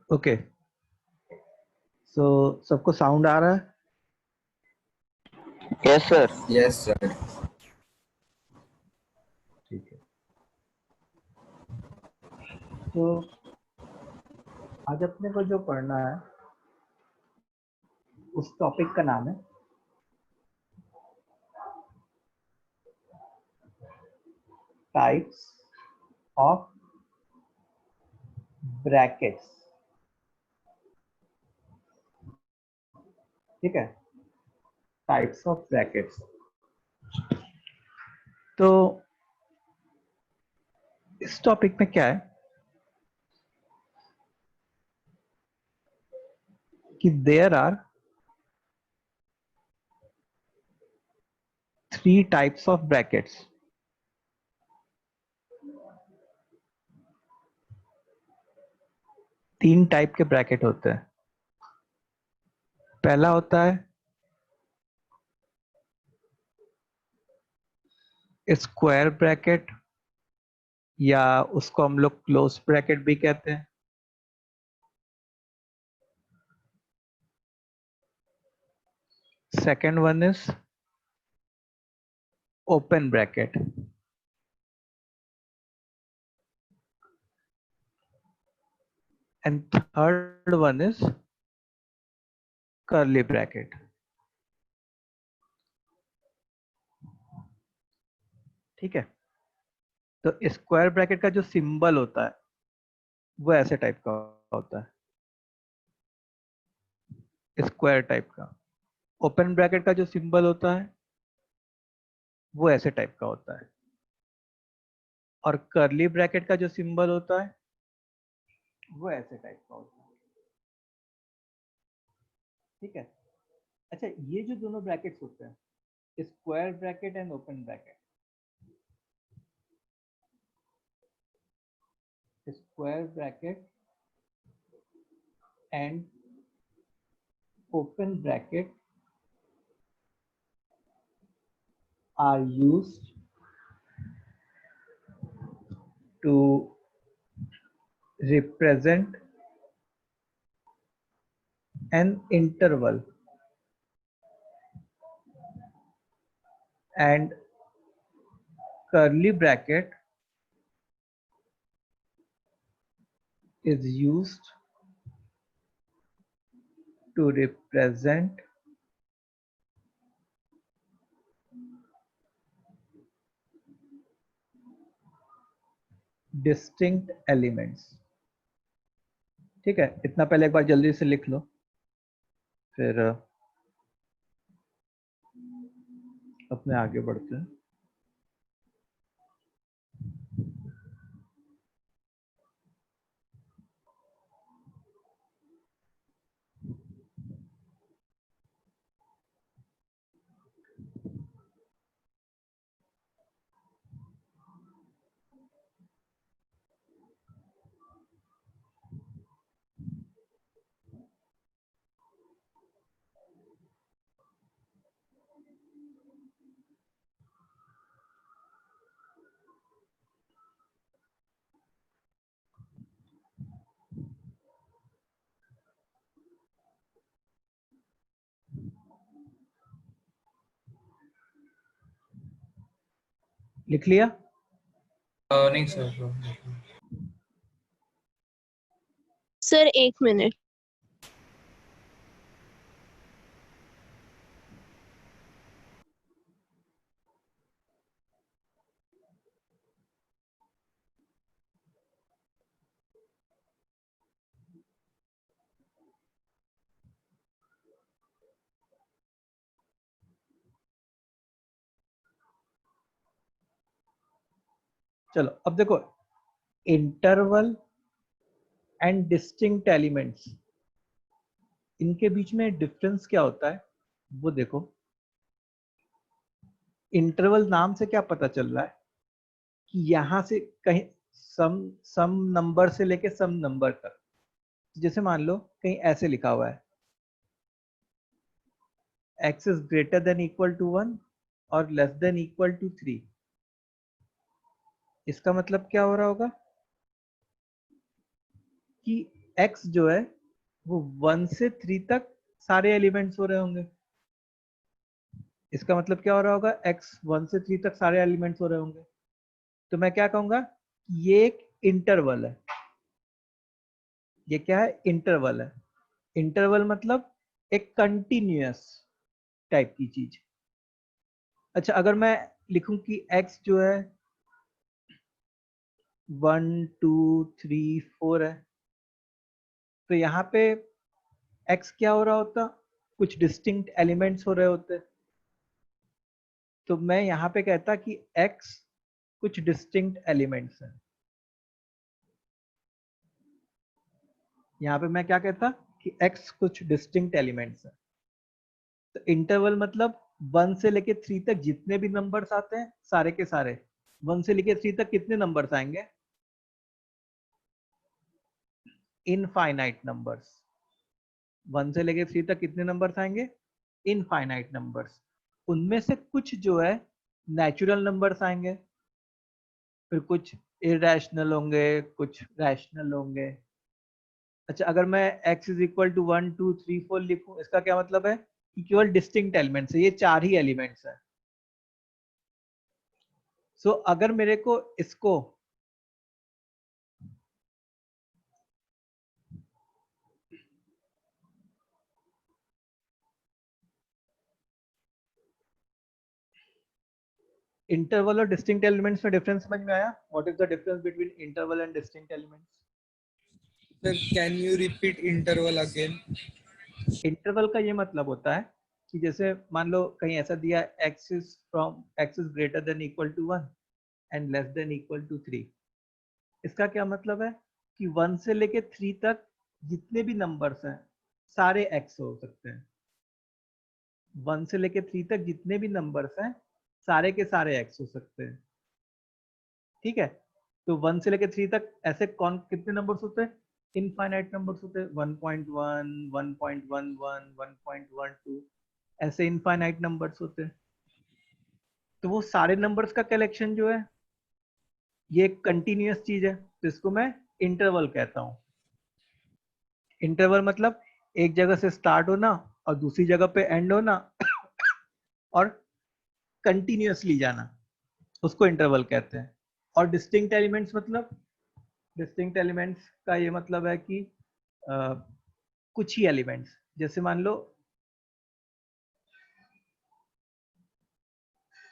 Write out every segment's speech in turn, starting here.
Okay, सो सबको sound आ रहा है? Yes sir. Yes sir. ठीक है। तो आज अपने को जो पढ़ना है उस टॉपिक का नाम है टाइप्स ऑफ ब्रैकेट्स। ठीक है, टाइप्स ऑफ ब्रैकेट्स। तो इस टॉपिक में क्या है कि there are 3 types of brackets. तीन टाइप के ब्रैकेट होते हैं। पहला होता है स्क्वायर ब्रैकेट, या उसको हम लोग क्लोज ब्रैकेट भी कहते हैं। Second one is open bracket, and third one is curly bracket. ठीक है, तो स्क्वायर ब्रैकेट का जो सिंबल होता है वो ऐसे टाइप का होता है, स्क्वायर टाइप का। ओपन ब्रैकेट का जो सिंबल होता है वो ऐसे टाइप का होता है, और कर्ली ब्रैकेट का जो सिंबल होता है वो ऐसे टाइप का होता है। ठीक है, अच्छा, ये जो दोनों ब्रैकेट्स होते हैं, square bracket and open bracket, square bracket and open bracket are used to represent an interval, and curly bracket is used to represent distinct elements। ठीक है, इतना पहले एक बार जल्दी से लिख लो, फिर अपने आगे बढ़ते हैं। लिख लिया? नहीं सर। Sir 1 minute. चलो अब देखो, इंटरवल एंड डिस्टिंक्ट एलिमेंट्स, इनके बीच में डिफरेंस क्या होता है वो देखो। इंटरवल नाम से क्या पता चल रहा है कि यहां से कहीं सम नंबर से लेके सम नंबर तक, जैसे मान लो कहीं ऐसे लिखा हुआ है x is greater than equal to 1 और लेस देन इक्वल टू 3। इसका मतलब क्या हो रहा होगा कि x जो है वो 1 से 3 तक सारे एलिमेंट्स हो रहे होंगे। इसका मतलब क्या हो रहा होगा, x 1 से 3 तक सारे एलिमेंट्स हो रहे होंगे। तो मैं क्या कहूंगा, ये एक इंटरवल है। ये क्या है, इंटरवल है। इंटरवल मतलब एक कंटिन्यूअस टाइप की चीज। अच्छा, अगर मैं लिखूं कि x जो है 1 2 3 4 है, तो यहाँ पे x क्या हो रहा होता, कुछ डिस्टिंक्ट एलिमेंट्स हो रहे होते। तो मैं यहाँ पे कहता कि x कुछ डिस्टिंक्ट एलिमेंट्स है। यहाँ पे मैं क्या कहता कि x कुछ डिस्टिंक्ट एलिमेंट्स है। तो इंटरवल मतलब 1 से लेके 3 तक जितने भी नंबर्स आते हैं सारे के सारे। 1 से लेके 3 तक कितने नंबर्स आएंगे, इनफाइनाइट नंबर्स। 1 से लेके 3 तक कितने नंबर्स आएंगे, इनफाइनाइट नंबर्स। उनमें से कुछ जो है नेचुरल नंबर्स आएंगे, फिर कुछ इरेशनल होंगे, कुछ रैशनल होंगे। अच्छा, अगर मैं x इज इक्वल टू 1 2 3 4 लिखूं, इसका क्या मतलब है कि केवल डिस्टिंक्ट एलिमेंट्स है, ये 4 ही एलिमेंट्स है। सो अगर मेरे को इसको इंटरवल और डिस्टिंक्ट एलिमेंट्स में डिफरेंस समझ में आया? What is the difference between interval and distinct elements? Sir, can you repeat interval again? Interval का ये मतलब होता है कि जैसे मान लो कहीं ऐसा दिया x is greater than equal to 1 and less than equal to 3। इसका क्या मतलब है कि 1 से लेके 3 तक जितने भी नंबर्स हैं सारे x हो सकते हैं। 1 से लेके 3 तक जितने भी नंबर्स हैं सारे के सारे x हो सकते हैं। ठीक है, तो 1 से लेके 3 तक ऐसे कौन कितने नंबर्स होते हैं, इनफाइनाइट नंबर्स होते हैं। 1.1 1.11 1.12 ऐसे इनफाइनाइट नंबर्स होते हैं। तो वो सारे नंबर्स का कलेक्शन जो है ये एक कंटिन्यूअस चीज है, तो इसको मैं इंटरवल कहता हूँ। इंटरवल मतलब एक जगह से स्टार्ट होना और दूसरी जगह पे एंड होना और कंटिन्यूअसली जाना, उसको इंटरवल कहते हैं। और डिस्टिंक्ट एलिमेंट्स मतलब, डिस्टिंक्ट एलिमेंट्स का ये मतलब है कि कुछ ही एलिमेंट्स, जैसे मान लो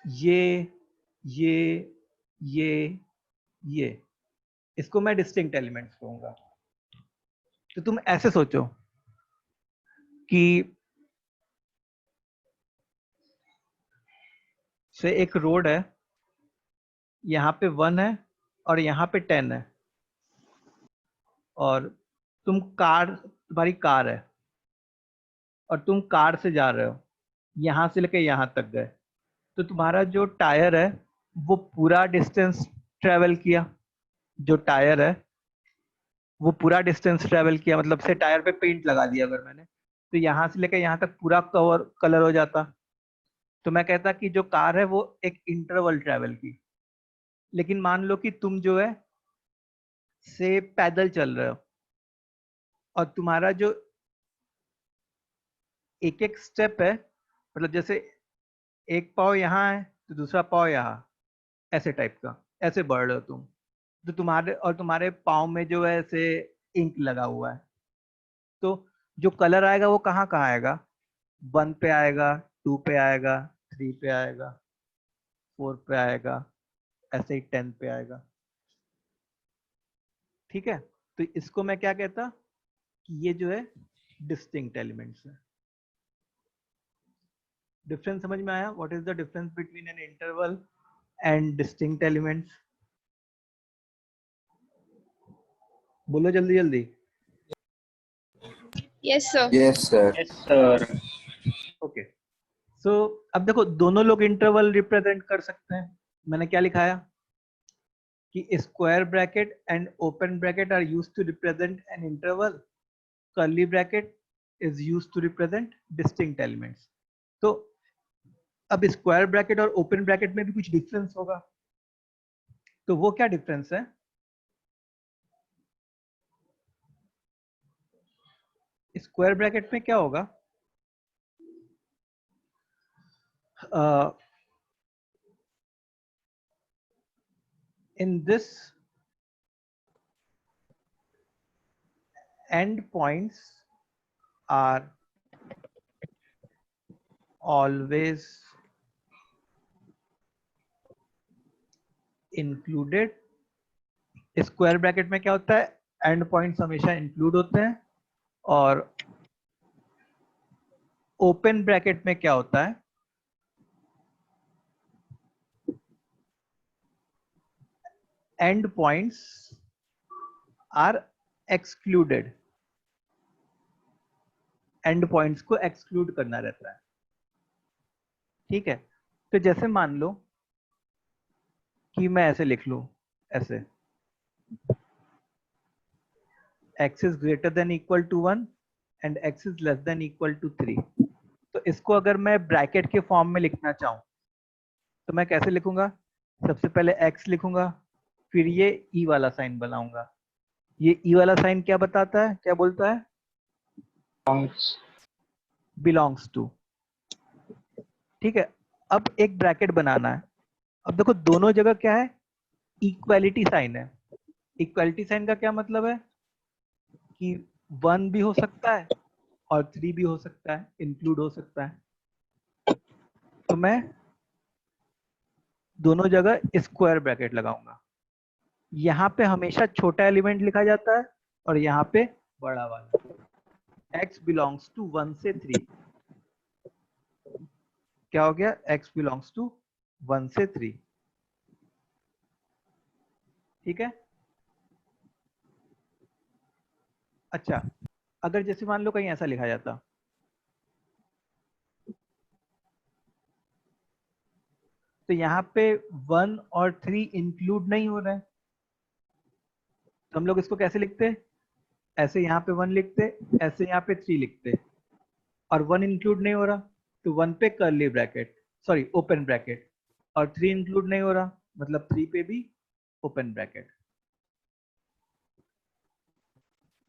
ये ये ये इसको मैं डिस्टिंक्ट एलिमेंट्स कहूंगा। तो तुम ऐसे सोचो कि से एक रोड है, यहाँ पे 1 है और यहाँ पे 10 है, और तुम्हारी कार है और तुम कार से जा रहे हो, यहाँ से लेके यहाँ तक गए। तो तुम्हारा जो टायर है वो पूरा डिस्टेंस ट्रेवल किया। जो टायर है वो पूरा डिस्टेंस ट्रेवल किया, मतलब से टायर पे पेंट लगा दिया अगर मैंने, तो यहाँ से लेकर यहाँ तक पूरा कलर हो जाता। तो मैं कहता कि जो कार है वो एक इंटरवल ट्रेवल की। लेकिन मान लो कि तुम जो है से पैदल चल रहे हो और तुम्हारा जो एक एक स्टेप है, मतलब जैसे एक पाव यहाँ है तो दूसरा पाव यहाँ, ऐसे टाइप का, ऐसे बढ़ रहे हो तुम। तो तुम्हारे पाव में जो है ऐसे इंक लगा हुआ है, तो जो कलर आएगा वो कहाँ कहाँ आएगा, 1 पे आएगा, 2 पे आएगा, 3 पे आएगा, 4 पे आएगा, ऐसे ही 10 पे आएगा। ठीक है, तो इसको मैं क्या कहता कि ये जो है डिस्टिंक्ट एलिमेंट्स है। डिफरेंस समझ में आया? What is the difference between an interval and distinct elements? बोलो जल्दी जल्दी। Yes, sir. Yes, sir. Yes, sir. Okay, so अब देखो दोनों लोग इंटरवल रिप्रेजेंट कर सकते हैं। मैंने क्या लिखाया कि square bracket and open bracket are used to represent an interval, curly bracket is used to represent distinct elements. तो अब स्क्वायर ब्रैकेट और ओपन ब्रैकेट में भी कुछ डिफरेंस होगा, तो वो क्या डिफरेंस है? स्क्वायर ब्रैकेट में क्या होगा, in this end points are always included। Square bracket में क्या होता है, एंड पॉइंट्स हमेशा इंक्लूड होते हैं, और ओपन ब्रैकेट में क्या होता है, end points are excluded. End points को एक्सक्लूड करना रहता है, ठीक है। तो जैसे मान लो कि मैं ऐसे लिख लूं, ऐसे x is greater than equal to 1 and x is less than equal to 3। तो इसको अगर मैं ब्रैकेट के फॉर्म में लिखना चाहूं तो मैं कैसे लिखूंगा, सबसे पहले x लिखूंगा, फिर ये e वाला साइन बनाऊंगा। ये e वाला साइन क्या बताता है, क्या बोलता है, बिलोंग्स टू, ठीक है। अब एक ब्रैकेट बनाना है। अब देखो दोनों जगह क्या है, इक्वालिटी साइन है। इक्वालिटी साइन का क्या मतलब है कि 1 भी हो सकता है और 3 भी हो सकता है, इंक्लूड हो सकता है। तो मैं दोनों जगह स्क्वायर ब्रैकेट लगाऊंगा। यहाँ पे हमेशा छोटा एलिमेंट लिखा जाता है और यहाँ पे बड़ा वाला। x बिलोंग्स टू 1 से 3, क्या हो गया, x बिलोंग्स टू 1 से 3, ठीक है। अच्छा, अगर जैसे मान लो कहीं ऐसा लिखा जाता, तो यहाँ पे 1 और 3 इंक्लूड नहीं हो रहा है, तो हम लोग इसको कैसे लिखते, ऐसे यहाँ पे 1 लिखते, ऐसे यहाँ पे 3 लिखते, और 1 इंक्लूड नहीं हो रहा तो 1 पे curly bracket, sorry open bracket, और 3 इंक्लूड नहीं हो रहा मतलब 3 पे भी ओपन ब्रैकेट,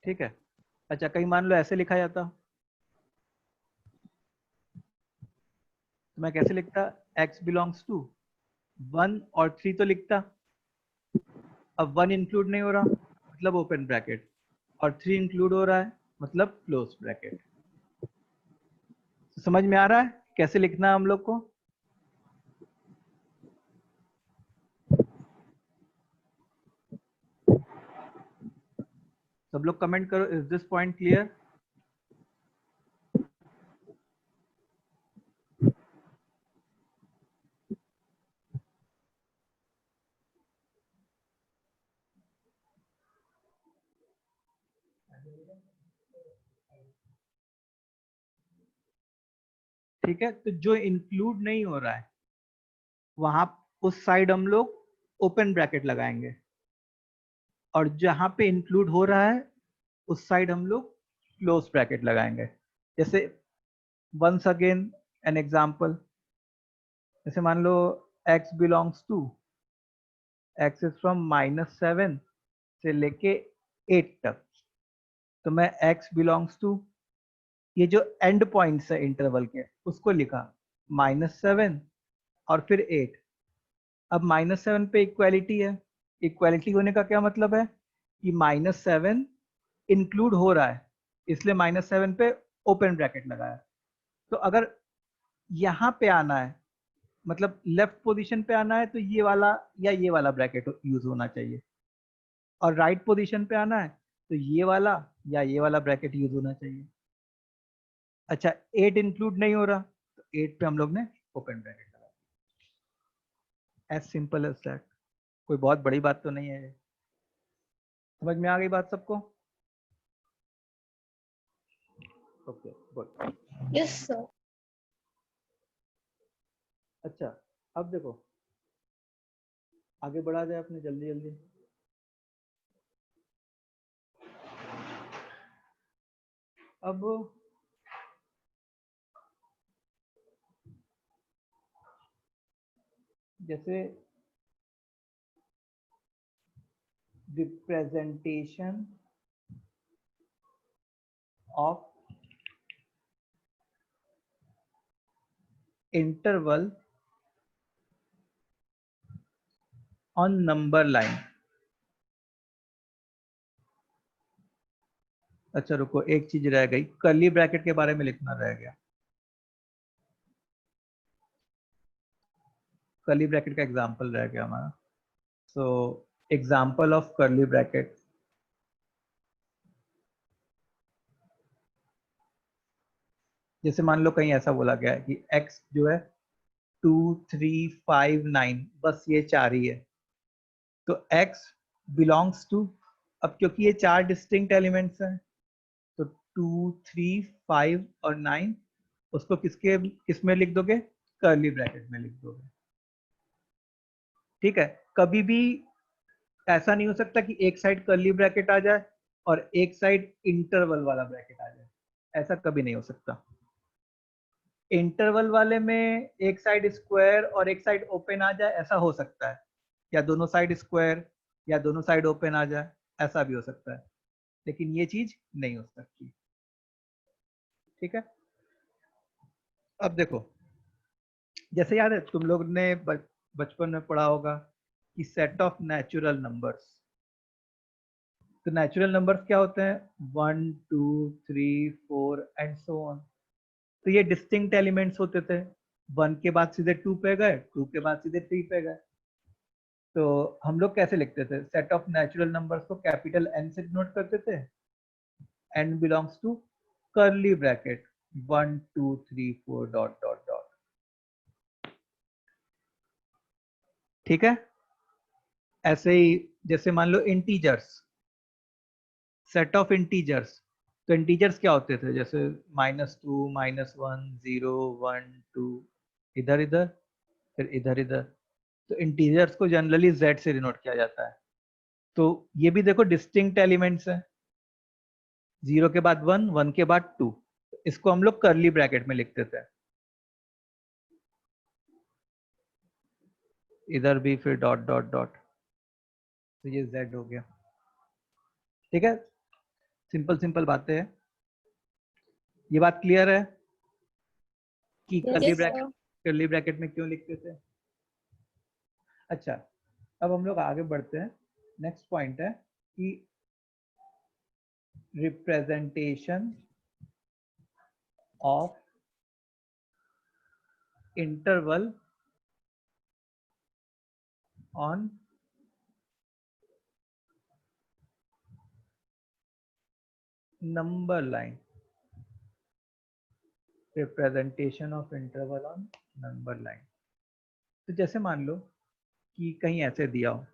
ठीक है। अच्छा, कहीं मान लो ऐसे लिखा जाता, तो मैं कैसे लिखता, x बिलोंग्स टू 1 और 3 तो लिखता, अब 1 इंक्लूड नहीं हो रहा मतलब ओपन ब्रैकेट, और 3 इंक्लूड हो रहा है मतलब क्लोज ब्रैकेट। समझ में आ रहा है कैसे लिखना है हम लोग को। सब लोग कमेंट करो, इज दिस पॉइंट क्लियर। ठीक है, तो जो इंक्लूड नहीं हो रहा है वहां उस साइड हम लोग ओपन ब्रैकेट लगाएंगे, और जहां पे इंक्लूड हो रहा है उस साइड हम लोग क्लोज ब्रैकेट लगाएंगे। जैसे वंस अगेन एन एग्जांपल, जैसे मान लो x belongs to, x is from -7 से लेके 8 तक, तो मैं x बिलोंग्स टू, ये जो एंड पॉइंट्स है इंटरवल के उसको लिखा -7 और फिर 8। अब -7 पे इक्वालिटी है, इक्वालिटी होने का क्या मतलब है कि -7 इंक्लूड हो रहा है, इसलिए -7 पे ओपन ब्रैकेट लगाया। तो अगर यहाँ पे आना है, मतलब लेफ्ट पोजीशन पे आना है, तो ये वाला या ये वाला ब्रैकेट यूज होना चाहिए, और राइट पोजीशन पे आना है तो ये वाला या ये वाला ब्रैकेट यूज होना चाहिए। अच्छा, 8 इंक्लूड नहीं हो रहा तो 8 पे हम लोग ने ओपन ब्रैकेट लगाया। एज सिंपल एज दैट, कोई बहुत बड़ी बात तो नहीं है ये। समझ में आ गई बात सबको। Okay good. Yes sir. अच्छा, अब देखो आगे बढ़ा जाए अपने जल्दी जल्दी। अब जैसे representation of interval on number line. अच्छा रुको, एक चीज रह गई, कर्ली ब्रैकेट के बारे में लिखना रह गया। कर्ली ब्रैकेट का एग्जांपल रह गया हमारा। So example of curly bracket, जैसे मान लो कहीं ऐसा बोला गया है कि x जो है 2 3 5 9, बस ये चार ही है, तो x बिलोंग्स टू, अब क्योंकि ये चार डिस्टिंक्ट एलिमेंट्स हैं तो 2 3 5 और 9 उसको किस में लिख दोगे, कर्ली ब्रैकेट में लिख दोगे। ठीक है, कभी भी ऐसा नहीं हो सकता कि एक साइड कर्ली ब्रैकेट आ जाए और एक साइड इंटरवल वाला ब्रैकेट आ जाए, ऐसा कभी नहीं हो सकता। इंटरवल वाले में एक साइड स्क्वायर और एक साइड ओपन आ जाए, ऐसा हो सकता है, या दोनों साइड स्क्वायर या दोनों साइड ओपन आ जाए, ऐसा भी हो सकता है, लेकिन ये चीज नहीं हो सकती। ठीक है, अब देखो, जैसे याद है तुम लोग ने बचपन में पढ़ा होगा कि सेट ऑफ नेचुरल नंबर्स, तो नेचुरल नंबर्स क्या होते हैं, 1 2 3 4 एंड सो ऑन। तो ये डिस्टिंक्ट एलिमेंट्स होते थे, 1 के बाद सीधे 2 पे गए, 2 के बाद सीधे 3 पे गए। तो हम लोग कैसे लिखते थे, सेट ऑफ नेचुरल नंबर्स को कैपिटल N से डिनोट करते थे, N belongs to curly bracket 1 2 3 4 dot dot dot. ठीक है, ऐसे ही जैसे मान लो इंटीजर्स, सेट ऑफ इंटीजर्स, तो इंटीजर्स क्या होते थे, जैसे -2 -1 0 1 2, इधर इधर फिर इधर इधर। तो इंटीजर्स को जनरली z से डिनोट किया जाता है। तो ये भी देखो डिस्टिंक्ट एलिमेंट्स है, 0 के बाद 1 1 के बाद 2, इसको हम लोग कर्ली ब्रैकेट में लिखते थे, इधर भी फिर डॉट डॉट डॉट, तो ये z हो गया। ठीक है, सिंपल सिंपल बातें हैं, ये बात क्लियर है कि Yes, sir. कर्ली ब्रैकेट में क्यों लिखते थे। अच्छा, अब हम लोग आगे बढ़ते हैं, नेक्स्ट पॉइंट है कि representation of interval on number line, representation of interval on number line. तो जैसे मान लो कि कहीं ऐसे दिया हो,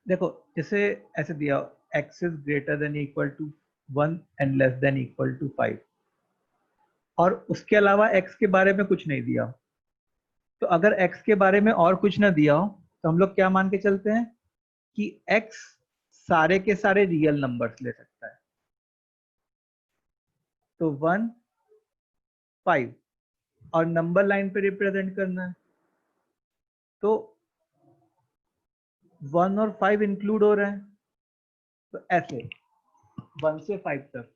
देखो जैसे ऐसे दिया हो, x is greater than equal to 1 and less than equal to 5, और उसके अलावा x के बारे में कुछ नहीं दिया हो। तो अगर x के बारे में और कुछ ना दिया हो तो हम लोग क्या मान के चलते हैं कि x सारे के सारे रियल नंबर्स ले सकता है। तो 1 5 और नंबर लाइन पे रिप्रेजेंट करना है, तो 1 और 5 इंक्लूड हो रहे हैं, तो ऐसे 1 से 5 तक।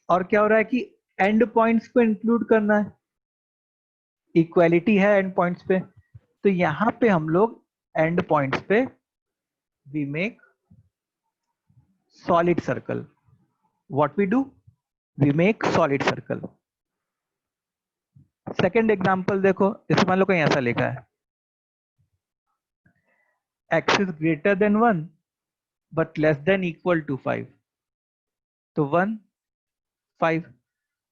और क्या हो रहा है कि एंड पॉइंट्स को इंक्लूड करना है, इक्वालिटी है एंड पॉइंट्स पे, तो यहां पे हम लोग एंड पॉइंट्स पे we make solid circle. What we do, we make solid circle. Second example देखो, जैसे मान लो कहीं ऐसा लिखा है x is greater than 1 but less than equal to 5, तो 1 5।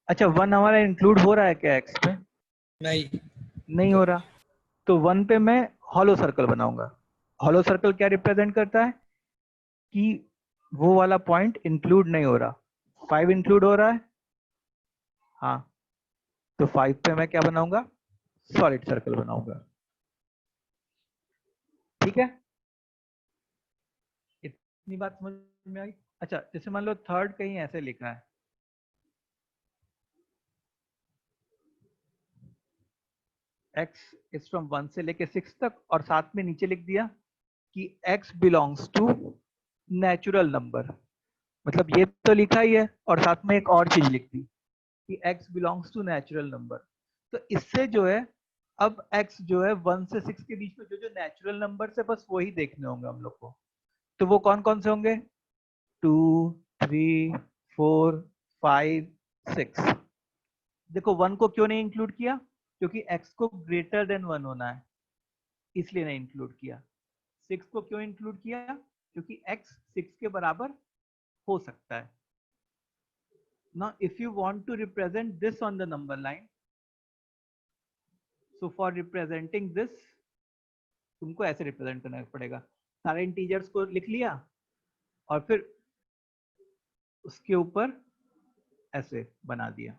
अच्छा 1 हमारा इंक्लूड हो रहा है क्या x में, नहीं। नहीं हो रहा, तो 1 पे मैं हॉलो सर्कल बनाऊंगा। हॉलो सर्कल क्या रिप्रेजेंट करता है कि वो वाला पॉइंट इंक्लूड नहीं हो रहा, 5 इंक्लूड हो रहा है, हाँ, तो 5 पे मैं क्या बनाऊंगा, सॉलिड सर्कल बनाऊंगा। ठीक है, इतनी बात समझ में आई। अच्छा जैसे मान लो थर्ड कहीं ऐसे लिखा है x इज फ्रॉम 1 से लेके 6 तक, और साथ में नीचे लिख दिया कि x belongs to natural number, मतलब ये तो लिखा ही है और साथ में एक और चीज लिख दी कि x belongs to natural number. तो इससे जो है अब x जो है 1 से 6 के बीच में जो जो नेचुरल नंबर है बस वही देखने होंगे हम लोग को। तो वो कौन कौन से होंगे? 2, 3, 4, 5, 6। देखो 1 को क्यों नहीं इंक्लूड किया? क्योंकि x को ग्रेटर देन 1 होना है, इसलिए नहीं इंक्लूड किया। 6 को क्यों इंक्लूड किया? क्योंकि x 6 के बराबर हो सकता है। Now if you want to represent this on the number line, so for representing this तुमको ऐसे रिप्रेजेंट करना पड़ेगा। सारे इंटीजर्स को लिख लिया और फिर उसके ऊपर ऐसे बना दिया।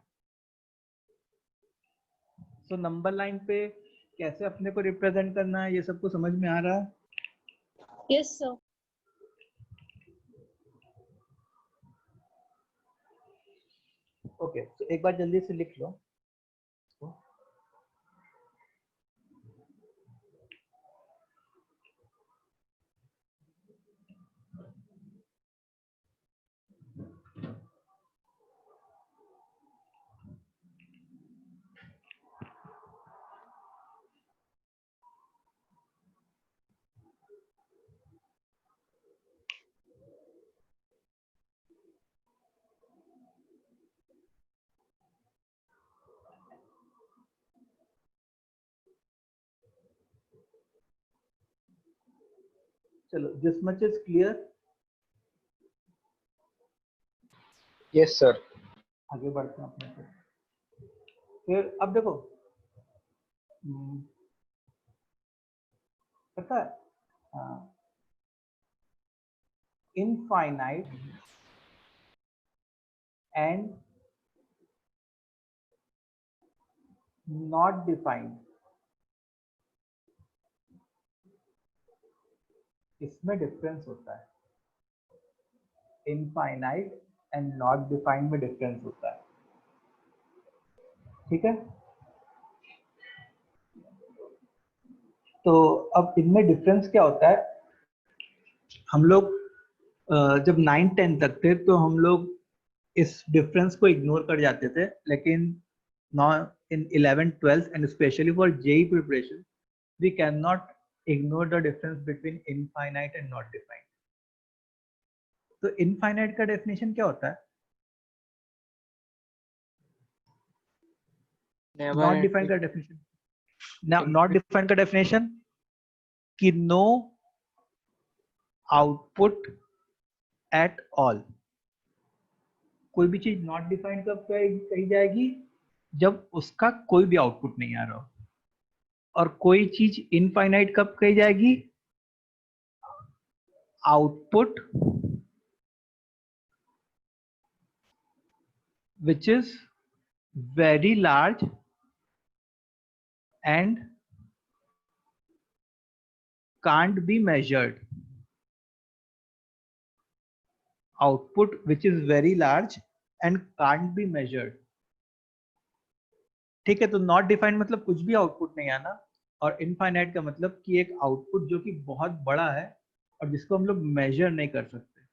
तो नंबर लाइन पे कैसे अपने को रिप्रेजेंट करना है ये सबको समझ में आ रहा है? Yes, sir. ओके, तो एक बार जल्दी से लिख लो। चलो, this much is clear. Yes sir. आगे बढ़ते हैं अपने से। फिर अब देखो, पता है इनफाइनाइट एंड नॉट डिफाइंड, इसमें डिफरेंस होता है। इनफाइनाइट एंड नॉट डिफाइंड में डिफरेंस होता है, ठीक है? तो अब इनमें डिफरेंस क्या होता है? हम लोग जब 9-10 तक थे तो हम लोग इस डिफरेंस को इग्नोर कर जाते थे, लेकिन now in 11th 12th and especially for JEE preparation we cannot ignore the difference between infinite and not defined। तो infinite का डेफिनेशन क्या होता है? नॉट डिफाइंड का डेफिनेशन, नॉट डिफाइंड का डेफिनेशन कि नो आउटपुट एट ऑल। कोई भी चीज नॉट डिफाइंड कब कही जाएगी? जब उसका कोई भी आउटपुट नहीं आ रहा हो। और कोई चीज इनफाइनाइट कब कही जाएगी? Output which is very large and can't be measured। Output which is very large and can't be measured। ठीक है, तो नॉट डिफाइंड मतलब कुछ भी आउटपुट नहीं आना, और इनफाइनाइट का मतलब कि एक आउटपुट जो कि बहुत बड़ा है और जिसको हम लोग मेजर नहीं कर सकते।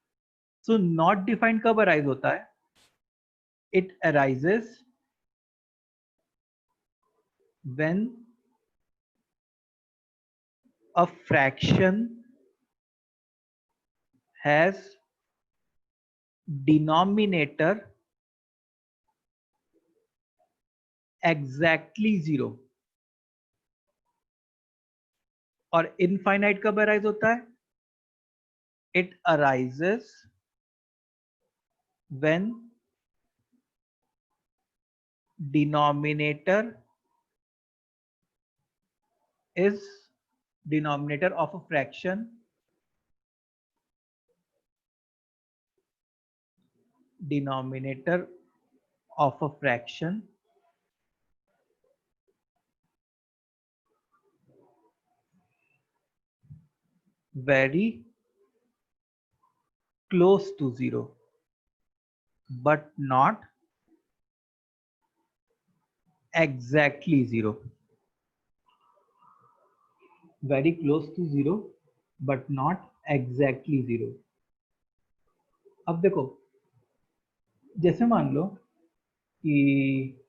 सो नॉट डिफाइंड कब अराइज होता है? It arises when a fraction has denominator exactly 0। और इनफाइनाइट कब अराइज होता है? It arises when denominator is denominator of a fraction very close to 0 but not exactly 0। very close to 0 but not exactly 0। अब देखो, जैसे मान लो कि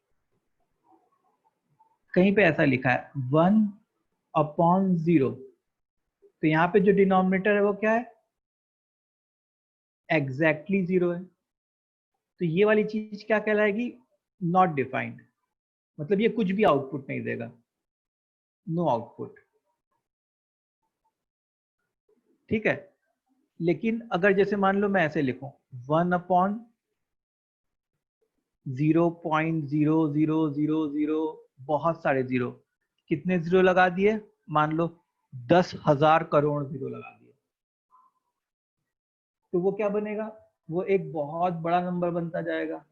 कहीं पे ऐसा लिखा है 1/0, तो यहाँ पे जो डिनोमिनेटर है वो क्या है, एग्जैक्टली 0 है। तो ये वाली चीज क्या कहलाएगी, नॉट डिफाइंड, मतलब ये कुछ भी आउटपुट नहीं देगा, नो आउटपुट। ठीक है, लेकिन अगर जैसे मान लो मैं ऐसे लिखूं 1/0.0000, बहुत सारे जीरो, कितने जीरो लगा दिए, मान लो 10,000 करोड़ जीरो लगा दिए, तो वो क्या बनेगा, वो एक बहुत बड़ा नंबर बनता जाएगा।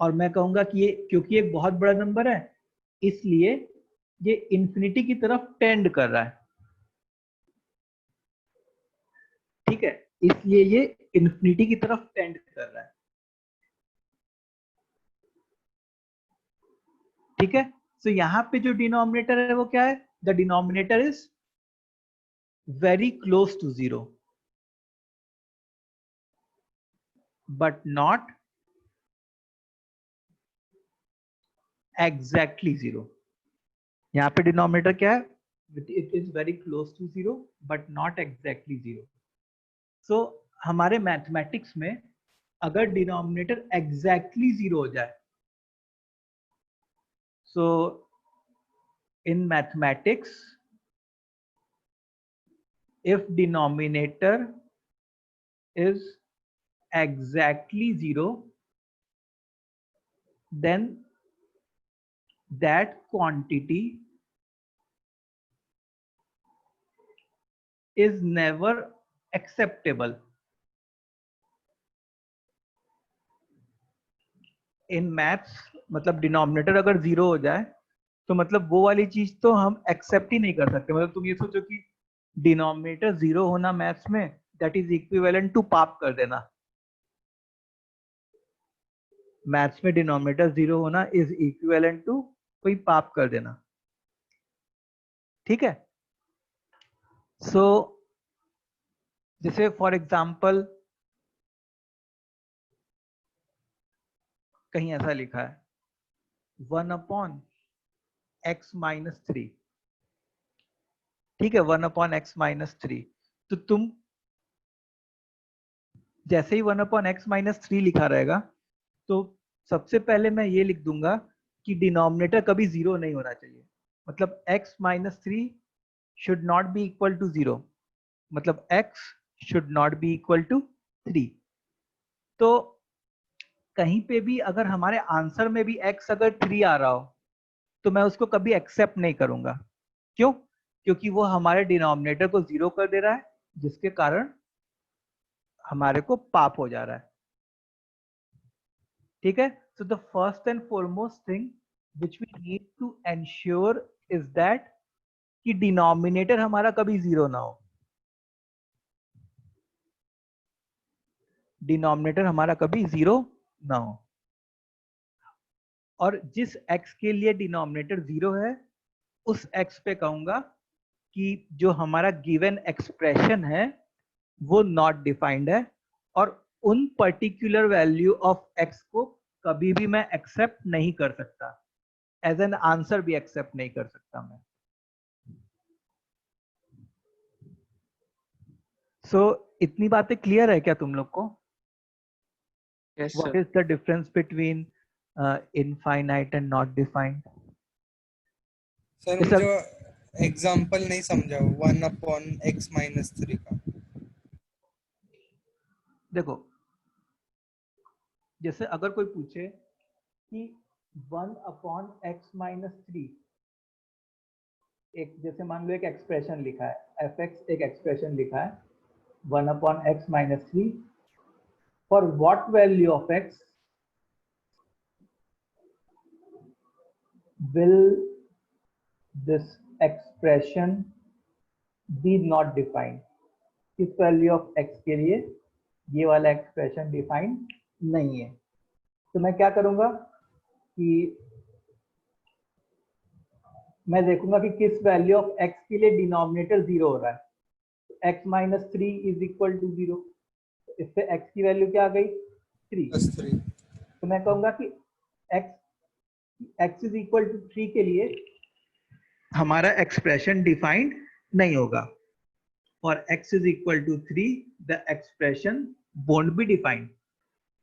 और मैं कहूंगा कि ये क्योंकि एक बहुत बड़ा नंबर है, इसलिए ये इंफिनिटी की तरफ टेंड कर रहा है। ठीक है, इसलिए ये इंफिनिटी की तरफ टेंड कर रहा है। ठीक है, तो यहां पे जो डिनोमिनेटर है वो क्या है, the denominator is very close to 0 but not exactly 0। यहाँ पे डिनोमिनेटर क्या है, it is very close to 0 but not exactly 0। So हमारे मैथमेटिक्स में अगर डिनोमिनेटर एग्जैक्टली 0 हो जाए, so in mathematics if denominator is exactly 0, then that quantity is never acceptable in maths। मतलब डिनोमिनेटर अगर 0 हो जाए तो मतलब वो वाली चीज तो हम एक्सेप्ट ही नहीं कर सकते। मतलब तुम ये सोचो कि डिनोमिनेटर 0 होना मैथ्स में दैट इज इक्विवेलेंट टू पाप कर देना। मैथ्स में डिनोमिनेटर 0 होना इज इक्विवेलेंट टू कोई पाप कर देना। ठीक है, सो जैसे फॉर एग्जाम्पल कहीं ऐसा लिखा है 1/x-3। ठीक है, 1/x-3, तो तुम जैसे ही 1/x-3 लिखा रहेगा तो सबसे पहले मैं ये लिख दूंगा कि डिनोमिनेटर कभी 0 नहीं होना चाहिए। मतलब x-3 should not be equal to 0, मतलब x should not be equal to 3। तो कहीं पे भी अगर हमारे आंसर में भी x अगर 3 आ रहा हो तो मैं उसको कभी एक्सेप्ट नहीं करूंगा। क्यों, क्योंकि वो हमारे डिनोमिनेटर को 0 कर दे रहा है, जिसके कारण हमारे को पाप हो जा रहा है। ठीक है, so the first and foremost thing which we need to ensure is that कि डिनोमिनेटर हमारा कभी 0 ना हो। डिनोमिनेटर हमारा कभी 0 ना हो, और जिस x के लिए डिनोमिनेटर 0 है उस x पे कहूंगा कि जो हमारा गिवन एक्सप्रेशन है वो नॉट डिफाइंड है, और उन पर्टिकुलर वैल्यू ऑफ x को कभी भी मैं एक्सेप्ट नहीं कर सकता, एज एन आंसर भी एक्सेप्ट नहीं कर सकता मैं। सो इतनी बातें क्लियर है क्या तुम लोग को? Yes, what sir. Is the difference between infinite and not defined? Sir मुझे एग्जांपल नहीं समझा 1/x-3 का। देखो, जैसे अगर कोई पूछे कि 1/x-3, एक जैसे मान लो एक एक्सप्रेशन लिखा है fx, एक एक्सप्रेशन लिखा है 1/x-3 for what value of x will this expression be not defined। किस वैल्यू ऑफ x के लिए ये वाला एक्सप्रेशन डिफाइन नहीं है, तो मैं क्या करूंगा कि मैं देखूंगा कि किस वैल्यू ऑफ x के लिए डिनोमिनेटर 0 हो रहा है। x minus 3 is equal to 0, इससे x की वैल्यू क्या आ गई 3। +3। तो मैं कहूंगा कि x इज इक्वल टू 3 के लिए हमारा एक्सप्रेशन डिफाइंड नहीं होगा, और x is equal to 3 the expression won't be defined.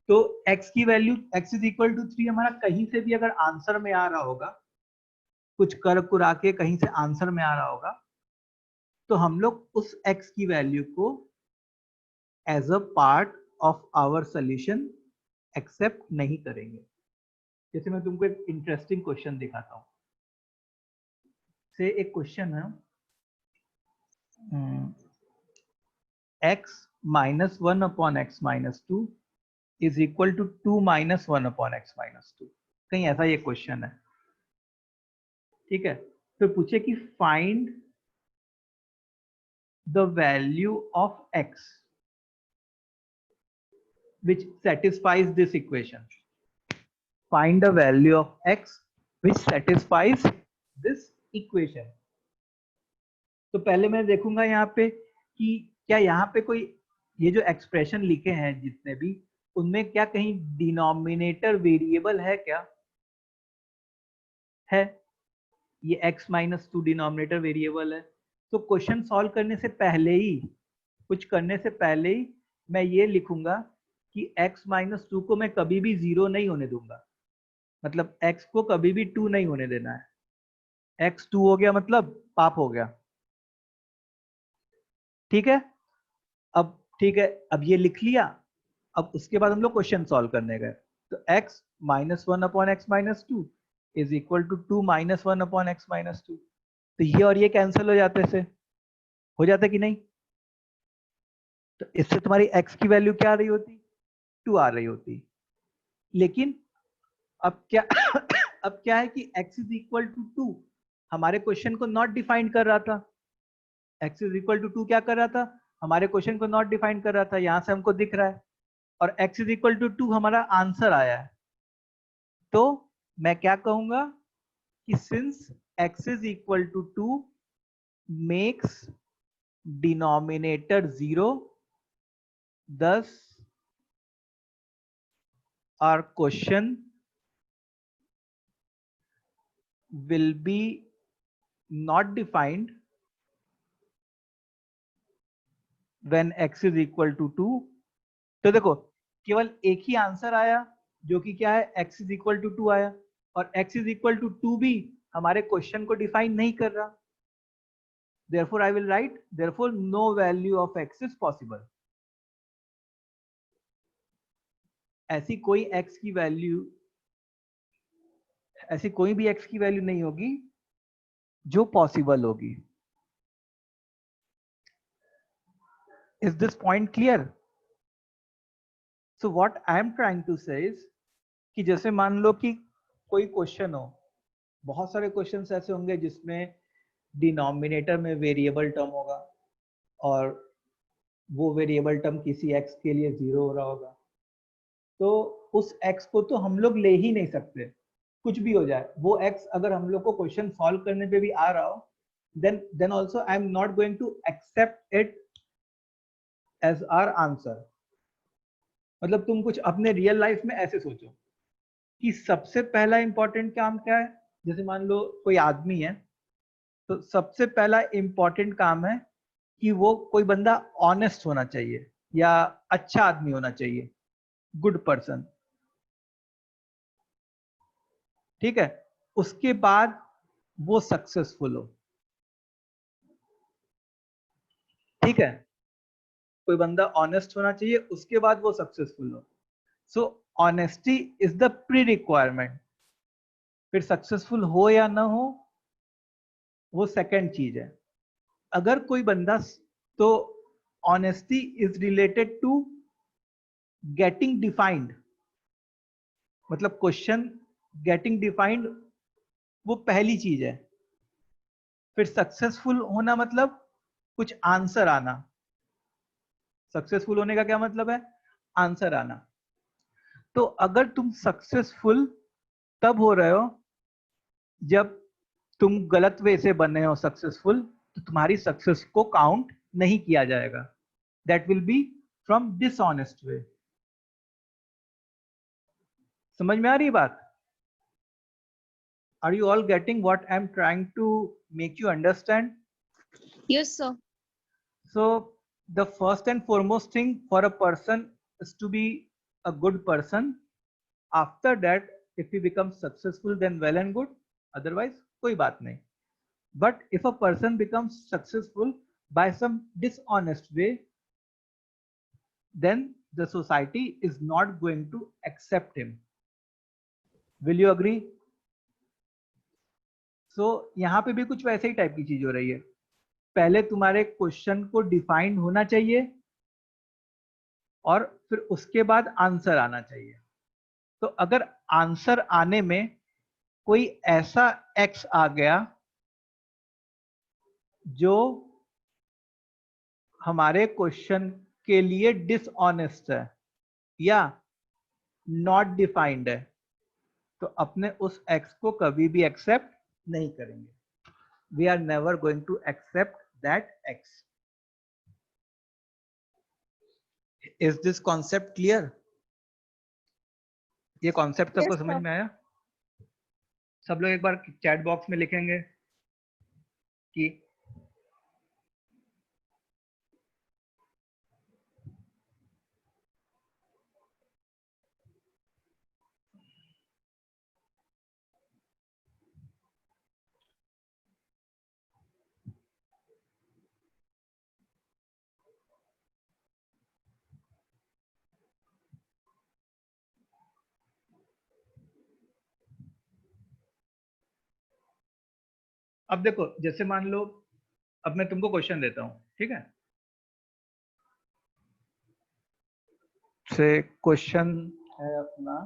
तो x की value x is equal to 3 हमारा कहीं से भी अगर आंसर में आ रहा होगा, कुछ कर कुरा के कहीं से आंसर में आ रहा होगा, तो हम लोग उस x की वैल्यू को as a part of our solution accept नहीं करेंगे। जैसे मैं तुमको एक इंटरेस्टिंग क्वेश्चन दिखाता हूं। से एक क्वेश्चन है x minus 1 upon x minus 2 is equal to 2 minus 1 upon x minus 2। कहीं ऐसा ये क्वेश्चन है, ठीक है। तो पूछे कि find the value of x which satisfies this equation. Find the value of x which satisfies this equation. तो पहले मैं देखूंगा यहाँ पे कि क्या यहाँ पे कोई ये जो एक्सप्रेशन लिखे हैं जितने भी, उनमें क्या कहीं डिनोमिनेटर वेरिएबल है क्या? है, ये x माइनस 2 डिनोमिनेटर वेरिएबल है। तो क्वेश्चन सॉल्व करने से पहले ही, कुछ करने से पहले ही मैं ये लिखूंगा कि x माइनस 2 को मैं कभी भी 0 नहीं होने दूंगा, मतलब x को कभी भी 2 नहीं होने देना है। x 2 हो गया मतलब पाप हो गया, ठीक है। अब ठीक है, अब ये लिख लिया। अब उसके बाद हम लोग क्वेश्चन सॉल्व करने गए, तो x minus 1 upon x minus 2 is equal to 2 minus 1 upon x minus 2। तो ये और ये कैंसिल हो जाते से, हो जाता कि नहीं? तो इससे तुम्हारी x की वैल्यू क्या आ रही होती? 2 आ रही होती। लेकिन अब क्या अब क्या है कि x इज इक्वल टू 2 हमारे क्वेश्चन को नॉट डिफाइन कर रहा था। x इज इक्वल टू 2 क्या कर रहा था? हमारे क्वेश्चन को नॉट डिफाइन कर रहा था, यहां से हमको दिख रहा है। और x इज इक्वल टू 2 हमारा आंसर आया है। तो मैं क्या कहूंगा कि since x is equal to 2 makes denominator 0, thus our question will be not defined when x is equal to 2। तो देखो केवल एक ही आंसर आया जो कि क्या है, x is equal to 2 आया, और x is equal to 2 भी हमारे क्वेश्चन को डिफाइन नहीं कर रहा। therefore I will write therefore no value of x is possible। ऐसी कोई x की वैल्यू, ऐसी कोई भी x की वैल्यू नहीं होगी जो पॉसिबल होगी। Is this point clear? So what I am trying to say is कि जैसे मान लो कि कोई क्वेश्चन हो, बहुत सारे क्वेश्चंस ऐसे होंगे जिसमें डिनोमिनेटर में वेरिएबल टर्म होगा और वो वेरिएबल टर्म किसी x के लिए 0 हो रहा होगा। तो उस x को तो हम लोग ले ही नहीं सकते, कुछ भी हो जाए। वो x अगर हम लोग को क्वेश्चन सॉल्व करने पे भी आ रहा हो, then also I am not going to accept it as our answer। मतलब तुम कुछ अपने रियल लाइफ में ऐसे सोचो कि सबसे पहला इंपॉर्टेंट काम क्या है। जैसे मान लो कोई आदमी है, तो सबसे पहला इंपॉर्टेंट काम है कि वो कोई बंदा ऑनेस्ट होना चाहिए या अच्छा आदमी होना चाहिए, गुड पर्सन, ठीक है। उसके बाद वो सक्सेसफुल हो, ठीक है। कोई बंदा ऑनेस्ट होना चाहिए, उसके बाद वो सक्सेसफुल हो। So honesty is the pre requirement. फिर सक्सेसफुल हो या ना हो वो सेकंड चीज है। अगर कोई बंदा, तो honesty is related to getting defined, मतलब क्वेश्चन गेटिंग डिफाइंड वो पहली चीज है। फिर सक्सेसफुल होना मतलब कुछ आंसर आना। सक्सेसफुल होने का क्या मतलब है? आंसर आना। तो अगर तुम सक्सेसफुल तब हो रहे हो जब तुम गलत वे से बने हो सक्सेसफुल, तो तुम्हारी सक्सेस को काउंट नहीं किया जाएगा, that will be from dishonest way. समझ में आ रही बात? Are you all getting what I am trying to make you understand? Yes, sir. So the first and foremost thing for a person is to be a good person. After that, if he becomes successful, then well and good. Otherwise, कोई बात नहीं. But if a person becomes successful by some dishonest way, then the society is not going to accept him. Will you agree? So यहाँ पे भी कुछ वैसे ही type की चीज हो रही है. पहले तुम्हारे क्वेश्चन को डिफाइंड होना चाहिए और फिर उसके बाद आंसर आना चाहिए. तो अगर आंसर आने में कोई ऐसा एक्स आ गया जो हमारे क्वेश्चन के लिए डिसऑनेस्ट है या नॉट डिफाइंड है, तो अपने उस एक्स को कभी भी एक्सेप्ट नहीं करेंगे. We are never going to accept that x. Is this concept clear? ये कॉन्सेप्ट सबको Yes, समझ sir. में आया? सब लोग एक बार चैट बॉक्स में लिखेंगे कि अब देखो, जैसे मान लो अब मैं तुमको क्वेश्चन देता हूं, ठीक है? से क्वेश्चन है अपना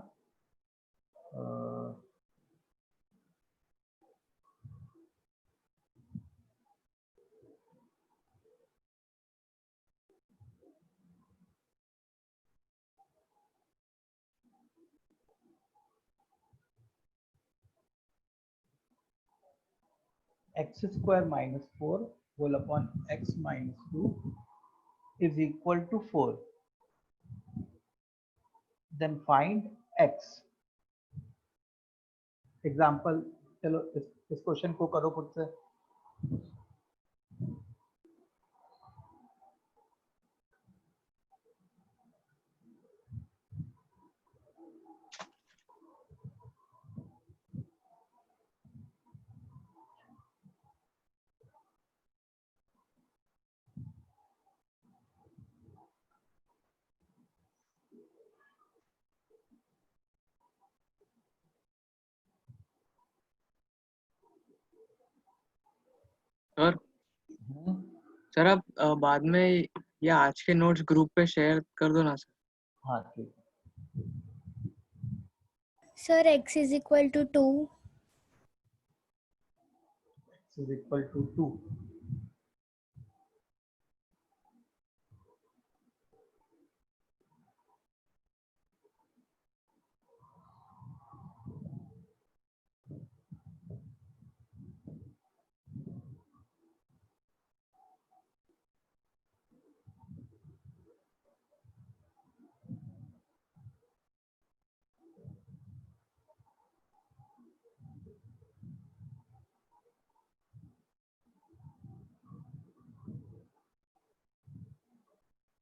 x square minus 4 whole upon x minus 2 is equal to 4. Then find x. Example, चलो इस क्वेश्चन को करो खुद से. सर आप बाद में या आज के नोट्स ग्रुप पे शेयर कर दो ना सर. हाँ ठीक. Sir, x is equal to 2. x is equal to 2.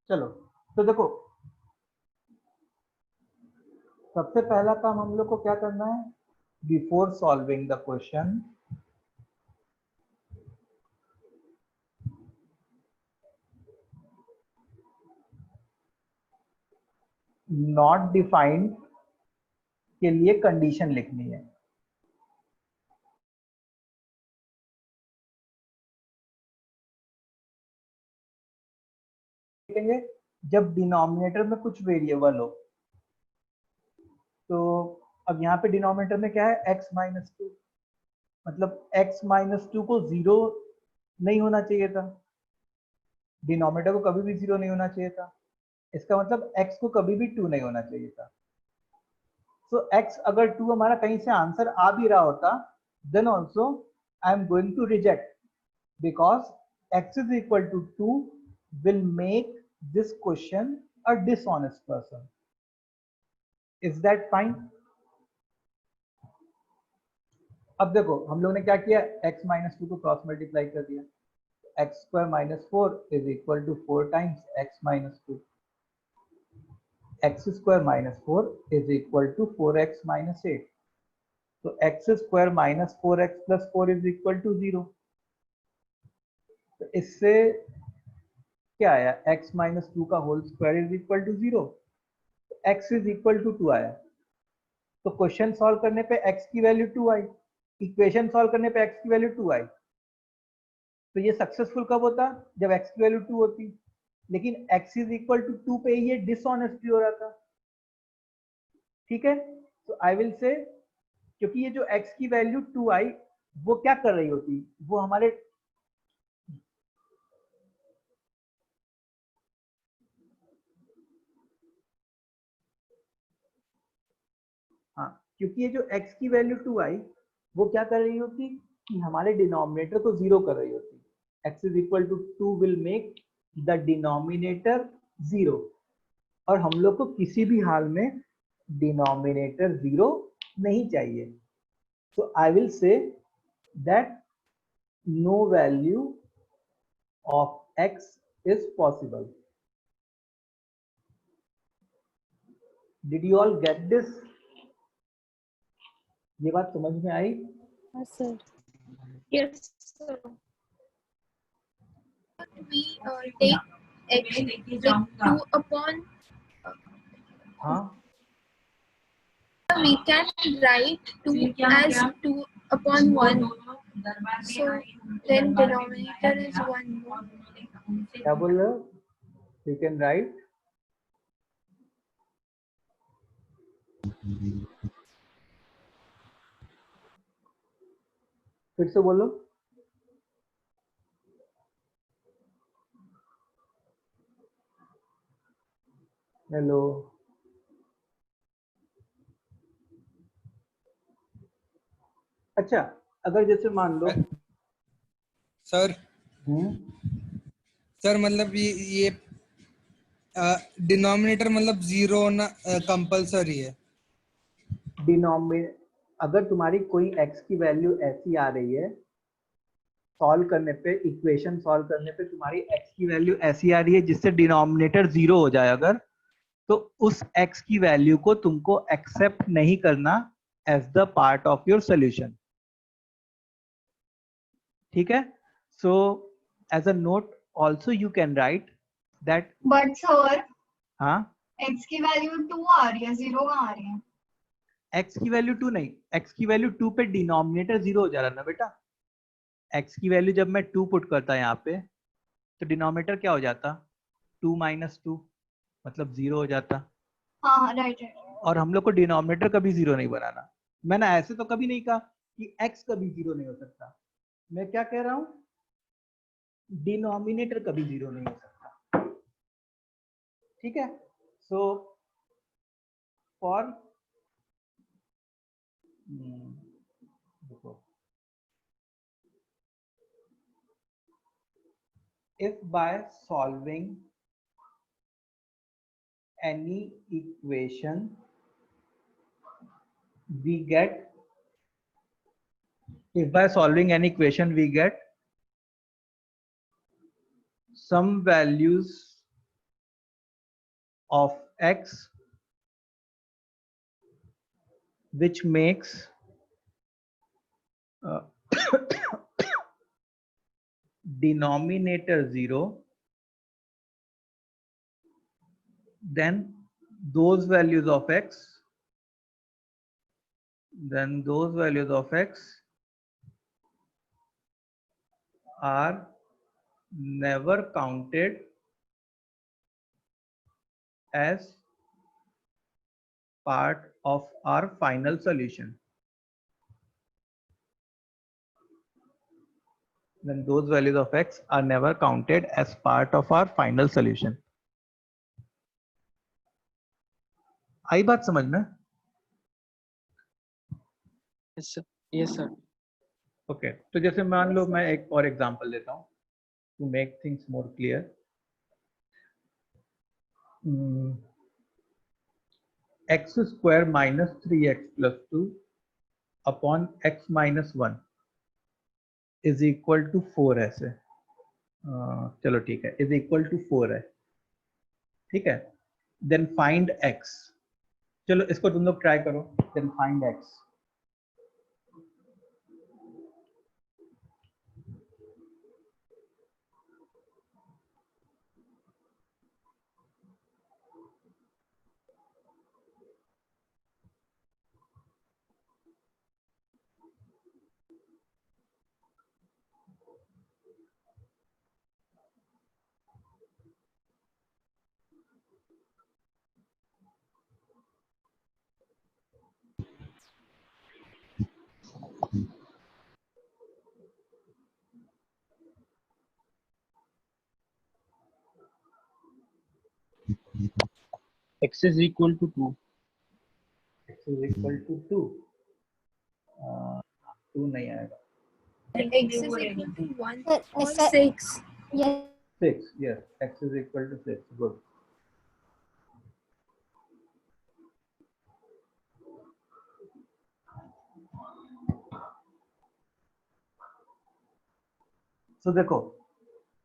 चलो, तो देखो सबसे पहला काम हम लोग को क्या करना है? Before solving the question, not defined के लिए कंडीशन लिखनी है. जब डिनोमिनेटर में कुछ वेरिएबल हो, तो अब यहाँ पे डिनोमिनेटर में क्या है? x minus 2. मतलब x माइनस 2 को 0 नहीं होना चाहिए था. डिनोमिनेटर को कभी भी 0 नहीं होना चाहिए था. इसका मतलब x को कभी भी 2 नहीं होना चाहिए था. सो x अगर 2 हमारा कहीं से आंसर आ भी रहा होता, then also I am going to reject, because x is equal to 2 will make this question a dishonest person. Is that fine? अब देखो हम लोग ने क्या किया, x माइनस 2 को क्रॉस मल्टीप्लाई कर दिया, x square minus 4 is equal to 4 times x minus 2, x square minus 4 is equal to 4x minus 8, तो x square minus 4x plus 4 is equal to 0। तो इससे क्या आया, x माइनस 2 का whole square is equal to 0, x is equal to 2 आया। तो question solve करने पे x की वैल्यू 2 आई, इक्वेशन सॉल्व करने पे x की वैल्यू 2 आई। तो ये सक्सेसफुल कब होता, जब x की वैल्यू 2 होती, लेकिन x इज इक्वल टू 2 पे ये डिसऑनेस्टली हो रहा था। ठीक है, तो आई विल से, क्योंकि ये जो x की वैल्यू 2 आई वो क्या कर रही होती, वो हमारे हाँ, क्योंकि ये जो x की वैल्यू 2 आई वो क्या कर रही होती कि हमारे डिनोमिनेटर को 0 कर रही होती। x is equal to 2 will make the denominator 0, और हम लोग को किसी भी हाल में डिनोमिनेटर 0 नहीं चाहिए। तो I will say that no value of x is possible. Did you all get this? ये बात समझ में आई? Yes, sir. Yes, sir. We take x like 2 upon. हाँ, We can write 2 as 2 upon 1. So then denominator is 1 more. क्या बोल रहे हो? You can write फिर से बोलो। हेलो, अच्छा अगर जैसे मान लो सर सर मतलब ये डिनोमिनेटर मतलब 0 होना कंपलसरी है। डिनोमिनेटर, अगर तुम्हारी कोई x की वैल्यू ऐसी आ रही है, सॉल्व करने पे, इक्वेशन सॉल्व करने पे तुम्हारी x की वैल्यू ऐसी आ रही है जिससे डिनोमिनेटर 0 हो जाए अगर, तो उस x की वैल्यू को तुमको एक्सेप्ट नहीं करना as the part of your solution. ठीक है, so as a note also you can write that. But sir हाँ, x की वैल्यू 2 आ रही है, 0 कहाँ आ रही है? x की वैल्यू 2 नहीं, x की वैल्यू 2 पे डिनोमिनेटर 0 हो जा रहा है ना बेटा। x की वैल्यू जब मैं 2 पुट करता यहाँ पे तो डिनोमिनेटर क्या हो जाता, 2 माइनस 2 मतलब 0 हो जाता। हाँ राइट राइट। और हम लोग को डिनोमिनेटर कभी 0 नहीं बनाना। मैंने ऐसे तो कभी नहीं कहा कि x कभी 0 नहीं हो सकता, मैं क्या कह रहा हूँ, डिनोमिनेटर कभी 0 नहीं हो सकता। ठीक है, सो फॉर देखो, if by solving any equation we get, if by solving any equation we get some values of x which makes denominator 0, then those values of x are never counted as part of our final solution. Then those values of x are never counted as part of our final solution. आई बात समझ में? Yes, sir. Yes, sir. Okay, तो जैसे मान लो मैं एक और example देता हूँ to make things more clear. X square minus 3x plus 2 upon x minus 1 is equal to 4 ऐसे। चलो ठीक है, इज इक्वल टू 4 है, ठीक है। देन फाइंड x, चलो इसको तुम लोग ट्राई करो। Then find x, x is equal to 2. x is equal to 2, 2 नहीं आएगा। X is equal to 1 Sir, or sir. 6. Yes. 6, yes, x is equal to 6, good. So देखो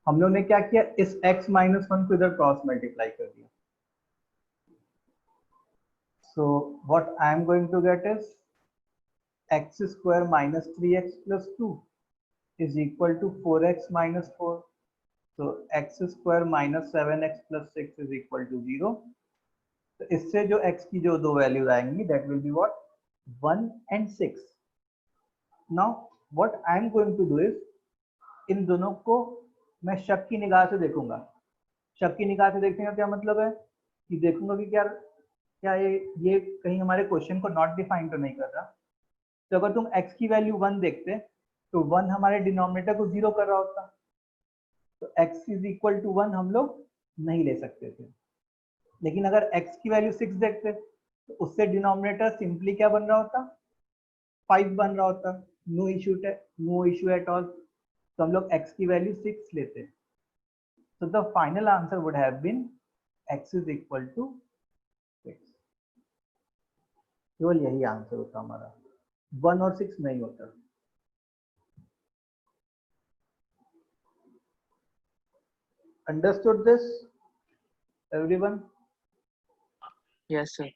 हम लोग ने क्या किया, इस x माइनस 1 को इधर क्रॉस मल्टीप्लाई कर दिया। So what I am going to get is x square minus 3x plus 2 is equal to 4x minus 4. So x square minus 7x plus 6 is equal to 0. तो इससे जो x की जो दो वैल्यूज आएंगी that will be what, 1 and 6. Now what I am going to do is इन दोनों को मैं शक की निगाह से देखूंगा। शक की निगाह से देखने का क्या मतलब है कि देखूंगा कि क्या ये कहीं हमारे क्वेश्चन को नॉट डिफाइन तो नहीं कर रहा। तो अगर तुम x की वैल्यू 1 देखते तो 1 हमारे डिनोमिनेटर को 0 कर रहा होता, तो x इज इक्वल टू 1 हम लोग नहीं ले सकते थे। लेकिन अगर x की वैल्यू 6 देखते तो उससे डिनोमिनेटर सिंपली क्या बन रहा होता, 5 बन रहा होता। No issue at all. तो हम लोग x की वैल्यू 6 लेते। So the final answer would have been x is equal to 6. केवल यही आंसर होता हमारा, 1 और 6 नहीं होता। Understood this, everyone? Yes, sir.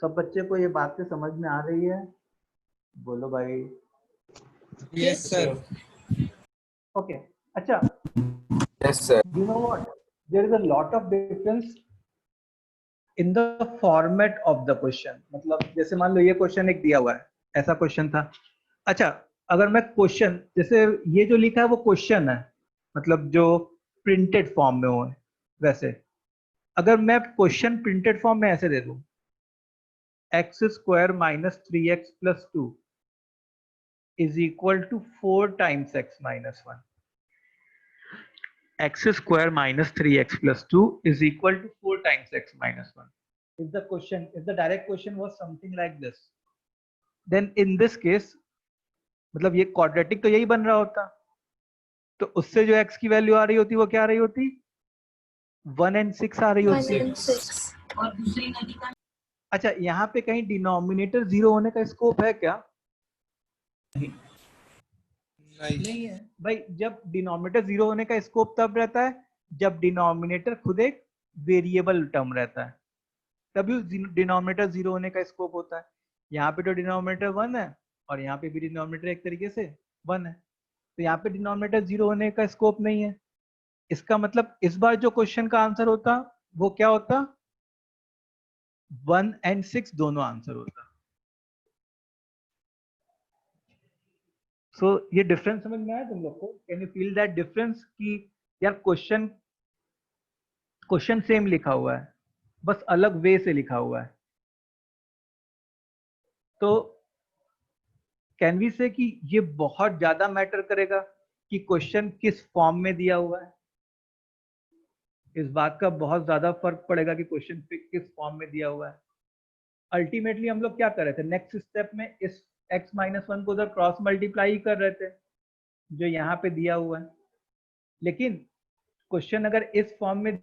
सब बच्चे को ये बातें समझ में आ रही है? बोलो भाई। Yes, sir. Okay, अच्छा। Yes, sir. You know what? There is a lot of difference in the format of the question. मतलब जैसे मान लो ये क्वेश्चन एक दिया हुआ है, ऐसा क्वेश्चन था। अच्छा, अगर मैं क्वेश्चन, जैसे ये जो लिखा है वो क्वेश्चन है, मतलब जो प्रिंटेड फॉर्म में हो, वैसे अगर मैं क्वेश्चन प्रिंटेड फॉर्म में ऐसे दे दूं, x square minus 3x plus 2 is equal to 4 times x minus 1। x square minus 3x plus 2 is equal to 4 times x minus 1. If the direct question was something like this, then in this case, मतलब ये quadratic तो यही बन रहा होता, तो उससे जो x की वैल्यू आ रही होती वो क्या आ रही होती, 1 and 6 आ रही 1 होती। and 6. अच्छा, यहाँ पे कहीं डिनोमिनेटर 0 होने का स्कोप है क्या? नहीं है भाई। जब डिनोमिनेटर 0 होने का स्कोप तब रहता है जब डिनोमिनेटर खुद एक वेरिएबल टर्म रहता है, तभी डिनोमिनेटर 0 होने का स्कोप होता है। यहाँ पे तो डिनोमिनेटर 1 है और यहाँ पे भी डिनोमिनेटर एक तरीके से 1 है, तो यहाँ पे डिनोमिनेटर 0 होने का स्कोप नहीं है। इसका मतलब इस बार जो क्वेश्चन का आंसर होता वो क्या होता, 1 and 6 दोनों आंसर होता। So ये डिफरेंस समझ में आया तुम लोग को? Can you feel that difference कि यार क्वेश्चन सेम लिखा हुआ है, बस अलग वे से लिखा हुआ है। तो कैन वी से कि ये बहुत ज्यादा मैटर करेगा कि क्वेश्चन किस फॉर्म में दिया हुआ है। इस बात का बहुत ज्यादा फर्क पड़ेगा कि क्वेश्चन किस फॉर्म में दिया हुआ है। अल्टीमेटली हम लोग क्या कर रहे थे, नेक्स्ट स्टेप में इस x माइनस 1 को उधर क्रॉस मल्टीप्लाई कर रहे थे जो यहाँ पे दिया हुआ है। लेकिन क्वेश्चन अगर इस फॉर्म में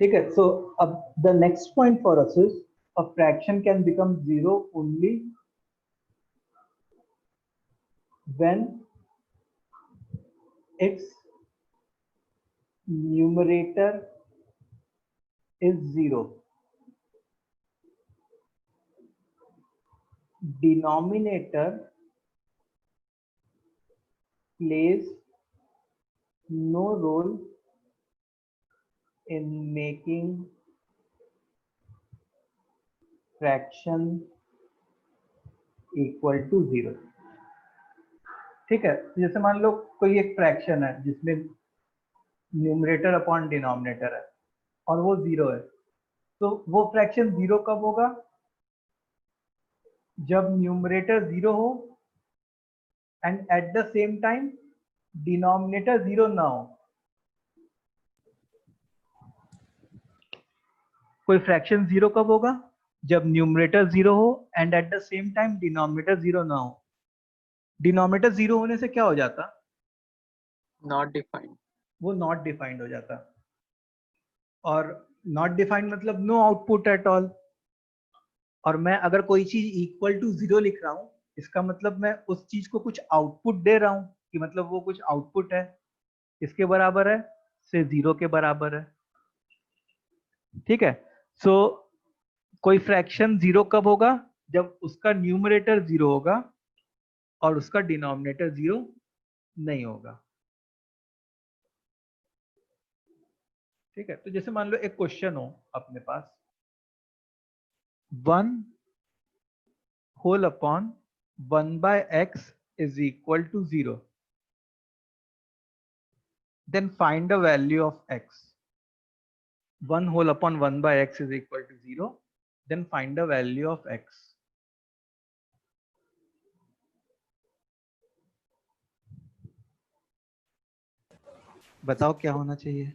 ठीक है. So the next point for us is a fraction can become zero only when its numerator is zero, denominator plays no role in making fraction equal to zero. ठीक है. तो जैसे मान लो कोई एक फ्रैक्शन है जिसमें न्यूमरेटर अपॉन डिनोमिनेटर है और वो जीरो है, तो वो फ्रैक्शन जीरो कब होगा? जब न्यूमरेटर जीरो हो and at the same time denominator zero ना हो. कोई फ्रैक्शन जीरो कब होगा? जब न्यूमरेटर जीरो हो and at the same time denominator zero ना हो. डिनोमिनेटर जीरो होने से क्या हो जाता? Not defined. वो नॉट डिफाइंड हो जाता. और नॉट डिफाइंड मतलब नो आउटपुट एट ऑल. और मैं अगर कोई चीज इक्वल टू जीरो लिख रहा हूं, इसका मतलब मैं उस चीज को कुछ आउटपुट दे रहा हूं कि मतलब वो कुछ आउटपुट है. इसके बराबर है से जीरो के बराबर है. ठीक है. सो कोई फ्रैक्शन जीरो कब होगा? जब उसका न्यूमरेटर जीरो होगा और उसका डिनोमिनेटर जीरो नहीं होगा. ठीक है. तो जैसे मान लो एक क्वेश्चन हो अपने पास, 1 whole upon 1 by x is equal to 0. Then find the value of x. 1 whole upon 1 by x is equal to 0. Then find the value of x. बताओ क्या होना चाहिए?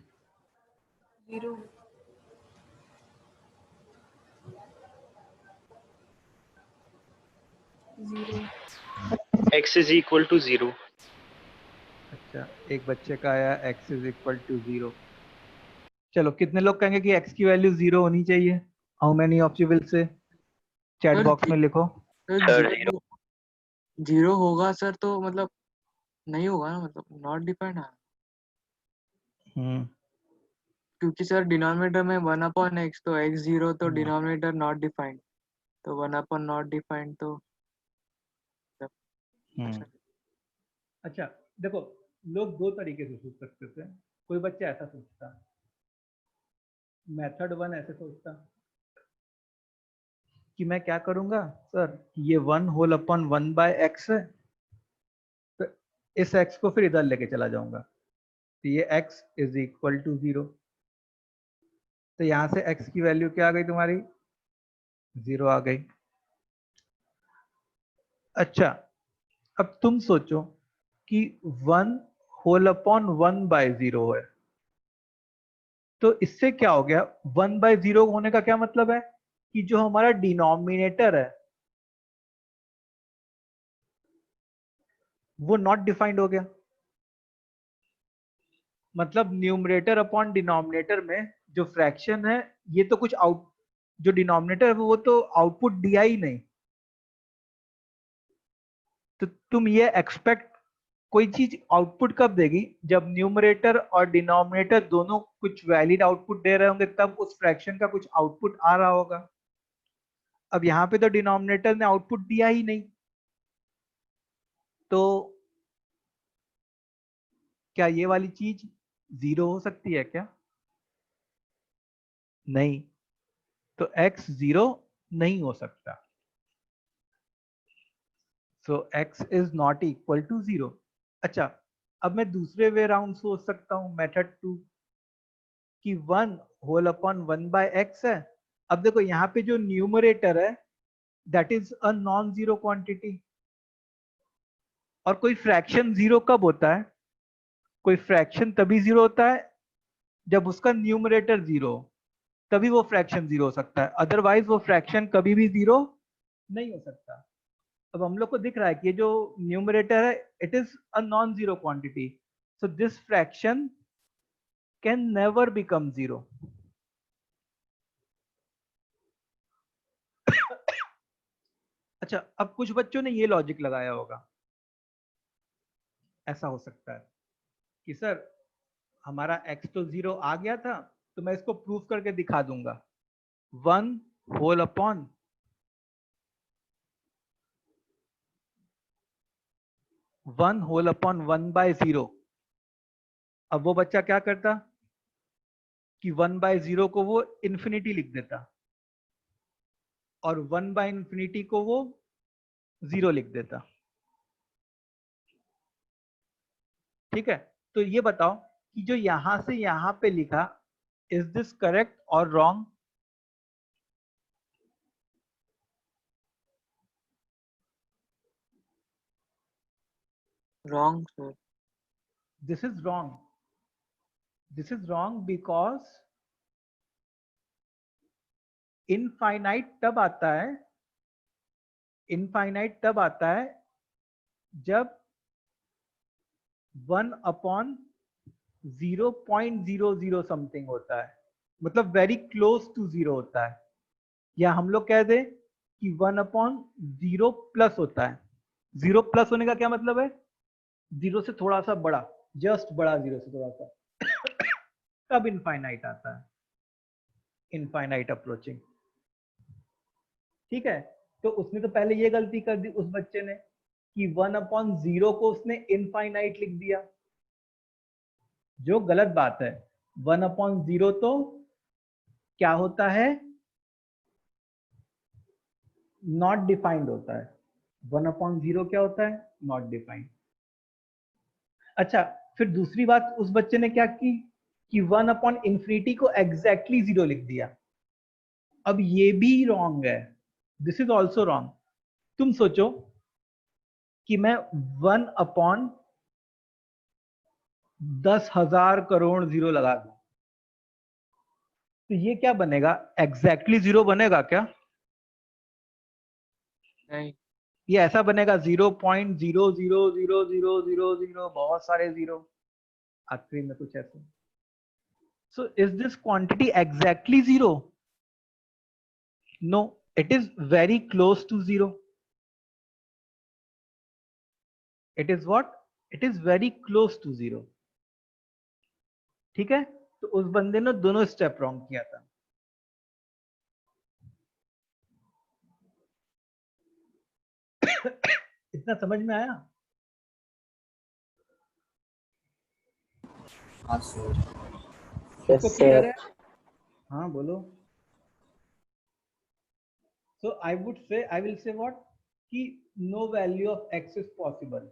0. x is equal to 0. अच्छा, एक बच्चे का आया x is equal to 0. चलो, कितने लोग कहेंगे कि x की वैल्यू 0 होनी चाहिए? How many of you will say? Chat Sir, box में लिखो. सर जीरो होगा सर, तो मतलब नहीं होगा ना, मतलब नॉट डिफाइंड है. क्योंकि सर डिनोमिनेटर में 1 अपॉन x, तो x 0, तो डिनोमिनेटर नॉट डिफाइंड, तो 1 अपॉन नॉट डिफाइंड, तो अच्छा देखो, लोग दो तरीके से सोच सकते थे. कोई बच्चा ऐसा सोचता, मेथड 1 ऐसे सोचता कि मैं क्या करूंगा सर, ये 1 होल अपॉन 1 बाय एक्स है, तो इस x को फिर इधर लेके चला जाऊंगा, तो ये x इज इक्वल टू 0. तो यहां से x की वैल्यू क्या आ गई तुम्हारी? 0 आ गई. अच्छा, अब तुम सोचो कि 1 होल अपॉन 1 बाय 0 है, तो इससे क्या हो गया? 1 बाय 0 होने का क्या मतलब है कि जो हमारा डिनोमिनेटर है वो नॉट डिफाइंड हो गया. मतलब न्यूमरेटर अपॉन डिनोमिनेटर में जो फ्रैक्शन है, ये तो कुछ आउट, जो डिनोमिनेटर है वो तो आउटपुट दिया ही नहीं. तो तुम ये एक्सपेक्ट, कोई चीज आउटपुट कब देगी? जब न्यूमरेटर और डिनोमिनेटर दोनों कुछ वैलिड आउटपुट दे रहे होंगे, तब उस फ्रैक्शन का कुछ आउटपुट आ रहा होगा. अब यहाँ पे तो डिनोमिनेटर ने आउटपुट दिया ही नहीं, तो क्या ये वाली चीज जीरो हो सकती है क्या? नहीं. तो x 0 नहीं हो सकता. So x is not equal to 0. अच्छा, अब मैं दूसरे वे राउंड सोच सकता हूं, मेथड 2, कि 1 होल अपॉन 1 बाय x है. अब देखो यहाँ पे जो न्यूमरेटर है that is a non zero quantity. और कोई फ्रैक्शन जीरो कब होता है? कोई फ्रैक्शन तभी जीरो होता है जब उसका न्यूमरेटर जीरो हो, तभी वो फ्रैक्शन जीरो हो सकता है. अदरवाइज वो फ्रैक्शन कभी भी जीरो नहीं हो सकता. अब हम लोग को दिख रहा है कि ये जो न्यूमरेटर है it is a non zero quantity, so this fraction can never become zero. अच्छा, अब कुछ बच्चों ने ये लॉजिक लगाया होगा, ऐसा हो सकता है कि सर हमारा x तो 0 आ गया था, तो मैं इसको प्रूफ करके दिखा दूंगा 1 होल अपॉन 1/0। अब वो बच्चा क्या करता कि 1/0 को वो इंफिनिटी लिख देता और 1/∞ को वो 0 लिख देता। ठीक है, तो ये बताओ कि जो यहां से यहां पे लिखा, इज दिस करेक्ट और wrong? wrong sir. This is wrong. This is wrong because infinite तब आता है, इनफाइनाइट तब आता है जब 1/0.00 समथिंग होता है, मतलब वेरी क्लोज टू 0 होता है, या हम लोग कह दें कि 1/0 प्लस होता है। 0 प्लस होने का क्या मतलब है? 0 से थोड़ा सा बड़ा, जस्ट बड़ा 0 से थोड़ा सा तब इनफाइनाइट आता है, इनफाइनाइट अप्रोचिंग। ठीक है, तो उसने तो पहले ये गलती कर दी उस बच्चे ने कि 1/0 को उसने इनफाइनाइट लिख दिया, जो गलत बात है। 1/0 तो क्या होता है? नॉट डिफाइंड होता है। 1/0 क्या होता है? Not defined. अच्छा, फिर दूसरी बात उस बच्चे ने क्या की कि 1/∞ को एग्जैक्टली 0 लिख दिया। अब ये भी रॉन्ग है, दिस इज ऑल्सो रॉन्ग। तुम सोचो कि मैं 1/10,000 करोड़ 0 लगा दूं, तो ये क्या बनेगा? एग्जैक्टली 0 बनेगा क्या? नहीं, ये ऐसा बनेगा 0.000000, बहुत सारे 0 आखिरी में कुछ ऐसे। So is this quantity exactly 0? No, it is very close to 0। It is what? It is very close to 0। ठीक है, तो उस बंदे ने दोनों स्टेप रॉन्ग किया था। इतना समझ में आया? इसको क्लियर है? हाँ बोलो। So I would say, I will say what? कि no value of x is possible.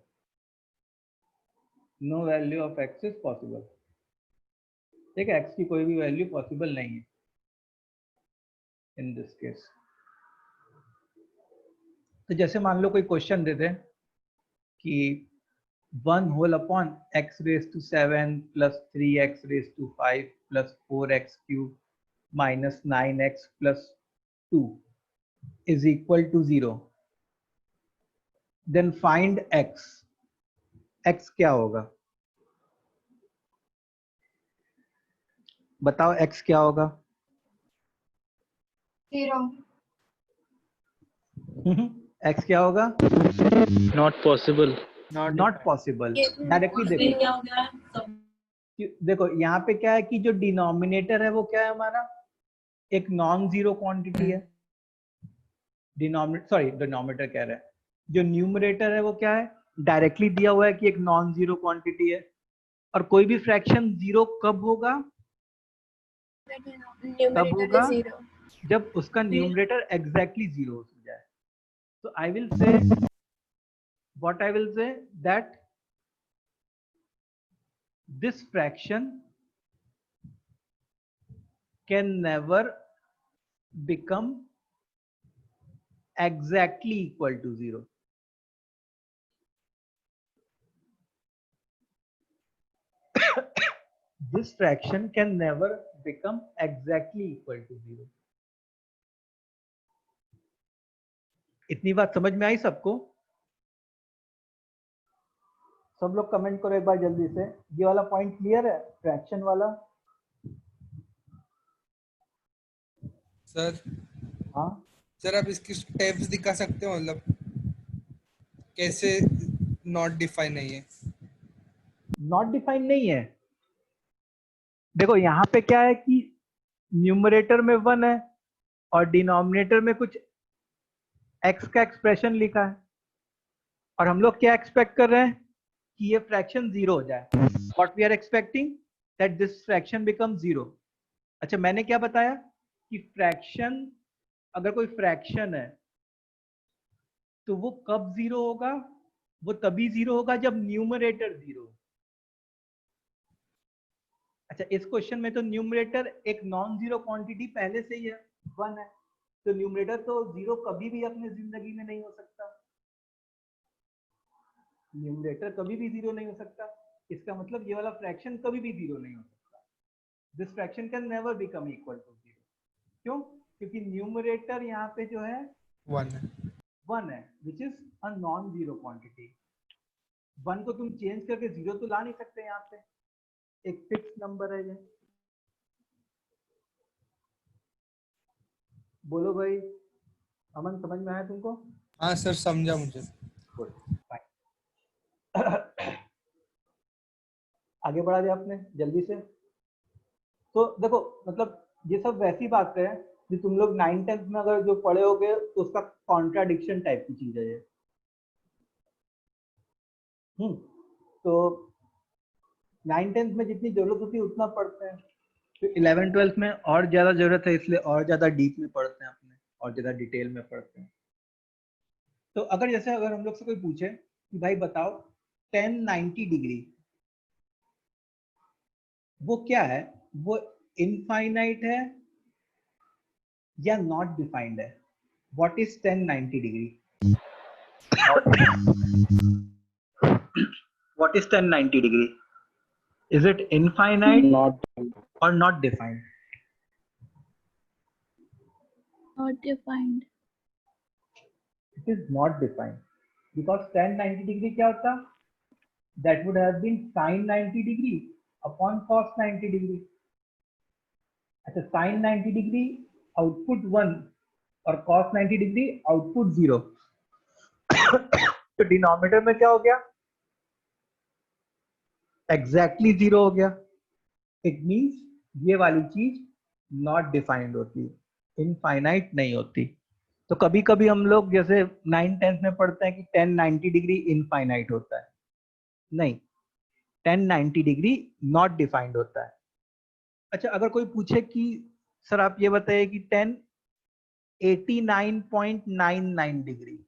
No value of x is possible. ठीक है, x की कोई भी वैल्यू पॉसिबल नहीं है इन दिस केस। तो जैसे मान लो कोई क्वेश्चन दे दे कि 1/(x⁻⁷ + 3x⁵ + 4x³ - 9x + 2 is equal to 0, then find x. x क्या होगा? बताओ x क्या होगा? 0 x क्या होगा? Not possible. not not defined. Possible. Directly देखो यहाँ पे क्या है कि जो डिनोमिनेटर है वो क्या है हमारा? एक नॉन जीरो क्वांटिटी है। डिनोमिनेटर कह रहा है, जो न्यूमरेटर है वो क्या है? डायरेक्टली दिया हुआ है कि एक नॉन जीरो क्वांटिटी है। और कोई भी फ्रैक्शन जीरो कब होगा? कब होगा? जब उसका न्यूमरेटर एग्जैक्टली जीरो हो जाए। तो आई विल से what I will say, that this fraction can never become exactly equal to 0. This fraction can never become exactly equal to 0. इतनी बात समझ में आई सबको? सब लोग कमेंट करो एक बार जल्दी से। ये वाला पॉइंट क्लियर है, फ्रैक्शन वाला? सर हाँ, सर आप इसकी स्टेप्स दिखा सकते हो, मतलब कैसे नॉट डिफाइन नहीं है? नॉट डिफाइन नहीं है, देखो यहाँ पे क्या है कि न्यूमरेटर में 1 है और डिनोमिनेटर में कुछ x का एक्सप्रेशन लिखा है, और हम लोग क्या एक्सपेक्ट कर रहे हैं कि ये फ्रैक्शन 0 हो जाए। What we are expecting that this fraction become 0। अच्छा, मैंने क्या बताया कि फ्रैक्शन, अगर कोई फ्रैक्शन है तो वो कब 0 होगा? वो तभी 0 होगा जब न्यूमरेटर 0 हो। अच्छा, इस क्वेश्चन में तो न्यूमरेटर एक नॉन जीरो क्वांटिटी पहले से ही है, 1 है, तो न्यूमरेटर तो 0 कभी भी अपनी जिंदगी में नहीं हो सकता। न्यूमरेटर कभी भी 0 नहीं हो सकता, इसका मतलब ये वाला फ्रैक्शन कभी भी 0 नहीं हो सकता। This fraction can never become equal to 0। क्यों? क्योंकि न्यूमरेटर यहाँ पे जो है 1 है। 1 है, which is a non zero quantity. 1 को तुम चेंज करके 0 तो ला नहीं सकते, यहाँ पे एक फिक्स नंबर है ये। बोलो भाई, अमन समझ में आया तुमको? हाँ सर, समझा मुझे। Good, fine. आगे बढ़ा जाए अपने जल्दी से। तो देखो, मतलब ये सब वैसी बातें हैं जो तुम लोग 9th-10th में अगर जो पढ़े होगे तो उसका कॉन्ट्राडिक्शन टाइप की चीज है ये। तो 9th-10th में जितनी जरूरत होती है उतना पढ़ते हैं, फिर 11th-12th में और ज्यादा जरूरत है, इसलिए और ज्यादा डीप में पढ़ते हैं अपने, और ज्यादा डिटेल में पढ़ते हैं। तो अगर जैसे अगर हम लोग से कोई पूछे कि भाई बताओ 1090 डिग्री वो क्या है, वो इनफाइनाइट है या नॉट डिफाइंड है? What is 1090 degree? What is 1090 degree? Is it infinite Not और not defined? Not defined. It is not defined because 1090 degree क्या होता? That would have been sin 90 degree upon cos 90 degree. अच्छा, sin 90 degree output 1 और cos 90 degree output 0। तो denominator में क्या हो गया? एग्जैक्टली 0 हो गया। इट मींस ये वाली चीज नॉट डिफाइंड होती, इनफाइनाइट नहीं होती। तो कभी कभी हम लोग जैसे 9th-10th में पढ़ते हैं कि 1090 डिग्री इनफाइनाइट होता है, नहीं, 1090 डिग्री नॉट डिफाइंड होता है। अच्छा, अगर कोई पूछे कि सर आप ये बताइए कि 1089.99 डिग्री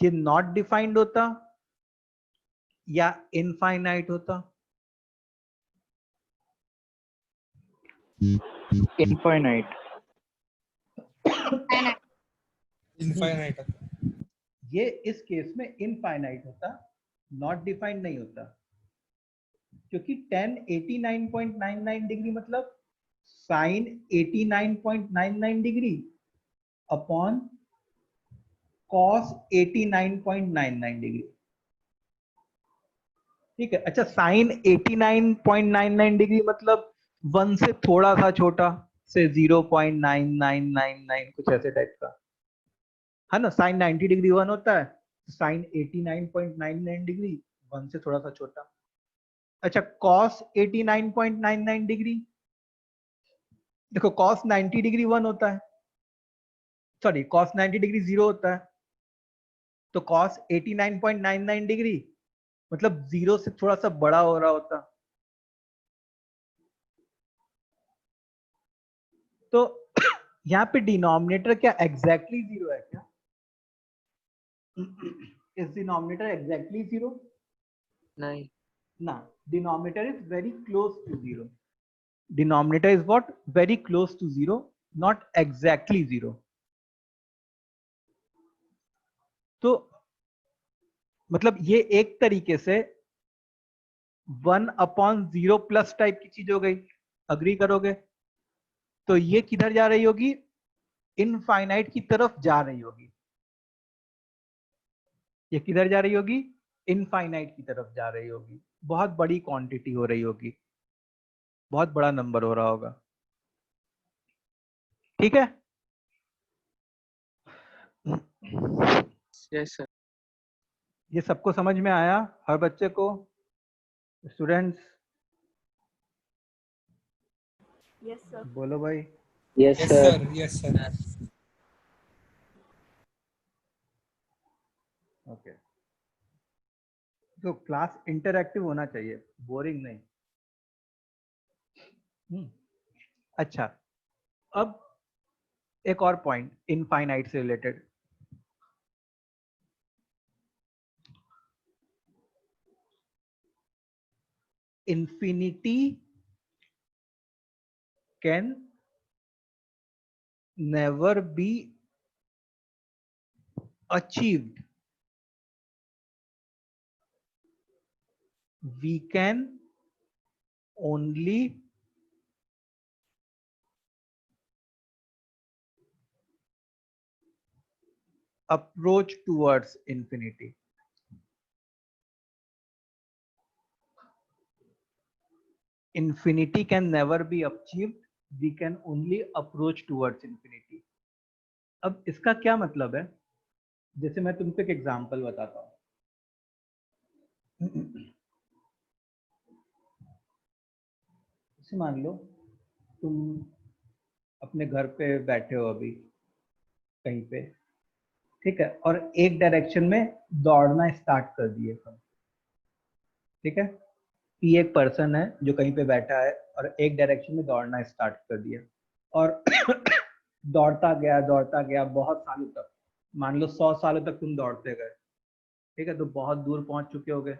ये नॉट डिफाइंड होता या इनफाइनाइट होता? infinite. इनफाइनाइट। ये इस केस में इनफाइनाइट होता, नॉट डिफाइंड नहीं होता, क्योंकि 1089.99 डिग्री मतलब sine 89.99 degree upon cos 89.99 degree. ठीक है। अच्छा, साइन 89.99 डिग्री मतलब 1 से थोड़ा सा छोटा, से 0.9999 कुछ ऐसे टाइप का है ना। साइन 90 डिग्री 1 होता है, साइन 89.99 डिग्री 1 से थोड़ा सा छोटा। अच्छा, कॉस 89.99 डिग्री, देखो कॉस 90 डिग्री 1 होता है, सॉरी कॉस 90 डिग्री 0 होता है, तो कॉस 89.99 डिग्री मतलब 0 से थोड़ा सा बड़ा हो रहा होता। तो यहाँ पे डिनोमिनेटर क्या एग्जैक्टली 0 है क्या? Is denominator exactly 0? नहीं। ना, denominator is very close to 0। Denominator is what? Very close to 0, not exactly 0। तो मतलब ये एक तरीके से 1/0 प्लस टाइप की चीज हो गई, अग्री करोगे? तो ये किधर जा रही होगी? इनफाइनाइट की तरफ जा रही होगी। ये किधर जा रही होगी? इनफाइनाइट की तरफ जा रही होगी। बहुत बड़ी क्वांटिटी हो रही होगी, बहुत बड़ा नंबर हो रहा होगा। ठीक है? yes sir. ये सबको समझ में आया, हर बच्चे को? Students Yes, sir. बोलो भाई। Yes, yes sir. Sir, yes sir. Okay, तो क्लास इंटरैक्टिव होना चाहिए, बोरिंग नहीं। अच्छा, अब एक और पॉइंट इनफाइनाइट से related. infinity can never be achieved. We can only approach towards infinity. Infinity can never be achieved. We can only approach towards infinity. अब इसका क्या मतलब है? जैसे मैं तुमको एक एग्जांपल बताता हूँ। मान लो तुम अपने घर पे बैठे हो अभी कहीं पे, ठीक है, और एक डायरेक्शन में दौड़ना स्टार्ट कर दिए तुम, ठीक है? ये एक पर्सन है जो कहीं पे बैठा है और एक डायरेक्शन में दौड़ना स्टार्ट कर दिया और दौड़ता गया बहुत सालों तक, मान लो 100 सालों तक तुम दौड़ते गए, ठीक है? तो बहुत दूर पहुंच चुके होगे।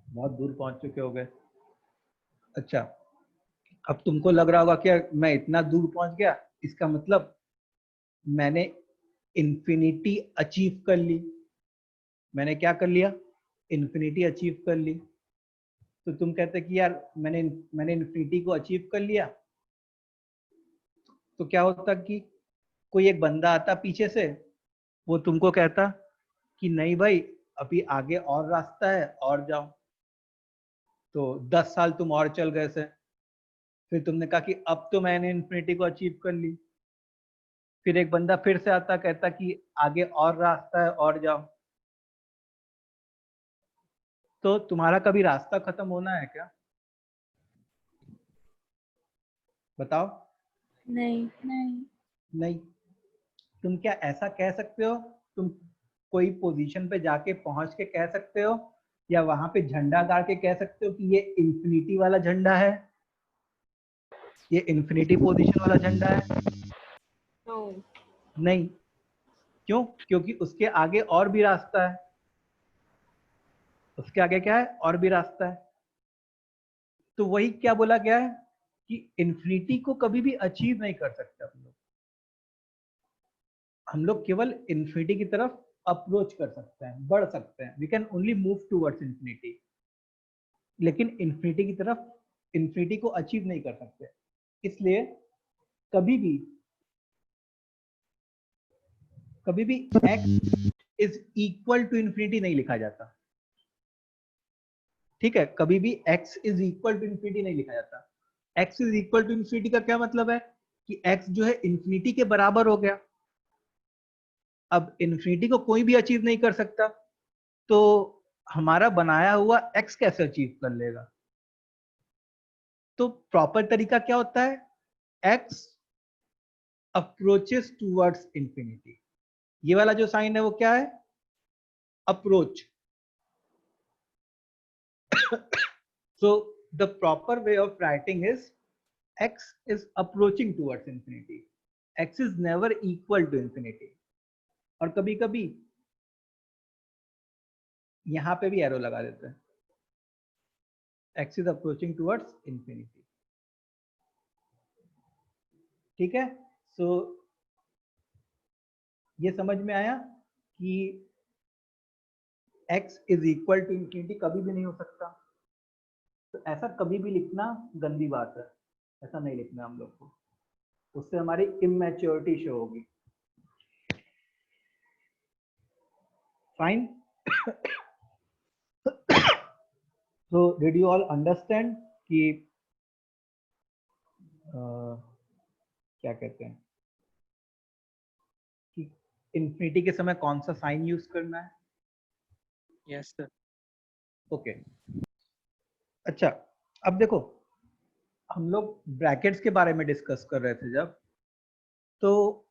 बहुत दूर पहुंच चुके होगे। अच्छा, अब तुमको लग रहा होगा कि मैं इतना दूर पहुंच गया, इसका मतलब मैंने इन्फिनिटी अचीव कर ली। मैंने क्या कर लिया? इन्फिनिटी अचीव कर ली। तो तुम कहते कि यार मैंने इन्फिनिटी को अचीव कर लिया। तो क्या होता कि कोई एक बंदा आता पीछे से, वो तुमको कहता कि नहीं भाई, अभी आगे और रास्ता है, और जाओ। तो 10 साल तुम और चल गए से, फिर तुमने कहा कि अब तो मैंने इन्फिनिटी को अचीव कर ली। फिर एक बंदा फिर से आता, कहता कि आगे और रास्ता है, और जाओ। तो तुम्हारा कभी रास्ता खत्म होना है क्या? बताओ। नहीं। नहीं। तुम क्या ऐसा कह सकते हो, तुम कोई पोजीशन पे जाके पहुंच के कह सकते हो, या वहां पे झंडा गाड़ के कह सकते हो कि ये इन्फिनिटी वाला झंडा है, ये इन्फिनिटी पोजीशन वाला झंडा है? No. नहीं। क्यों? क्योंकि उसके आगे और भी रास्ता है। उसके आगे क्या है? और भी रास्ता है। तो वही क्या बोला गया है कि इन्फिनिटी को कभी भी अचीव नहीं कर सकते हम लोग केवल इन्फिनिटी की तरफ अप्रोच कर सकते हैं, बढ़ सकते हैं। We can only move towards infinity, लेकिन इन्फिनिटी की तरफ इन्फिनिटी को अचीव नहीं कर सकते। इसलिए कभी भी x is equal to infinity नहीं लिखा जाता, ठीक है? कभी भी x is equal to infinity नहीं लिखा जाता। x is equal to infinity का क्या मतलब है कि x जो है इन्फिनिटी के बराबर हो गया। अब इन्फिनिटी को कोई भी अचीव नहीं कर सकता, तो हमारा बनाया हुआ x कैसे अचीव कर लेगा? तो प्रॉपर तरीका क्या होता है? x approaches towards infinity. ये वाला जो साइन है वो क्या है? Approach. So the proper way of writing is x is approaching towards infinity. x is never equal to infinity. और कभी कभी यहां पे भी एरो लगा देते हैं, x is approaching towards infinity, ठीक है? सो ये समझ में आया कि x is equal to infinity कभी भी नहीं हो सकता। तो ऐसा कभी भी लिखना गंदी बात है, ऐसा नहीं लिखना हम लोग को, उससे हमारी इमेच्योरिटी शो होगी। Fine. So did you all understand कि क्या कहते हैं कि इन्फिनिटी के समय कौन सा साइन यूज करना है? Yes sir. ओके अच्छा, अब देखो हम लोग ब्रैकेट्स के बारे में डिस्कस कर रहे थे जब, तो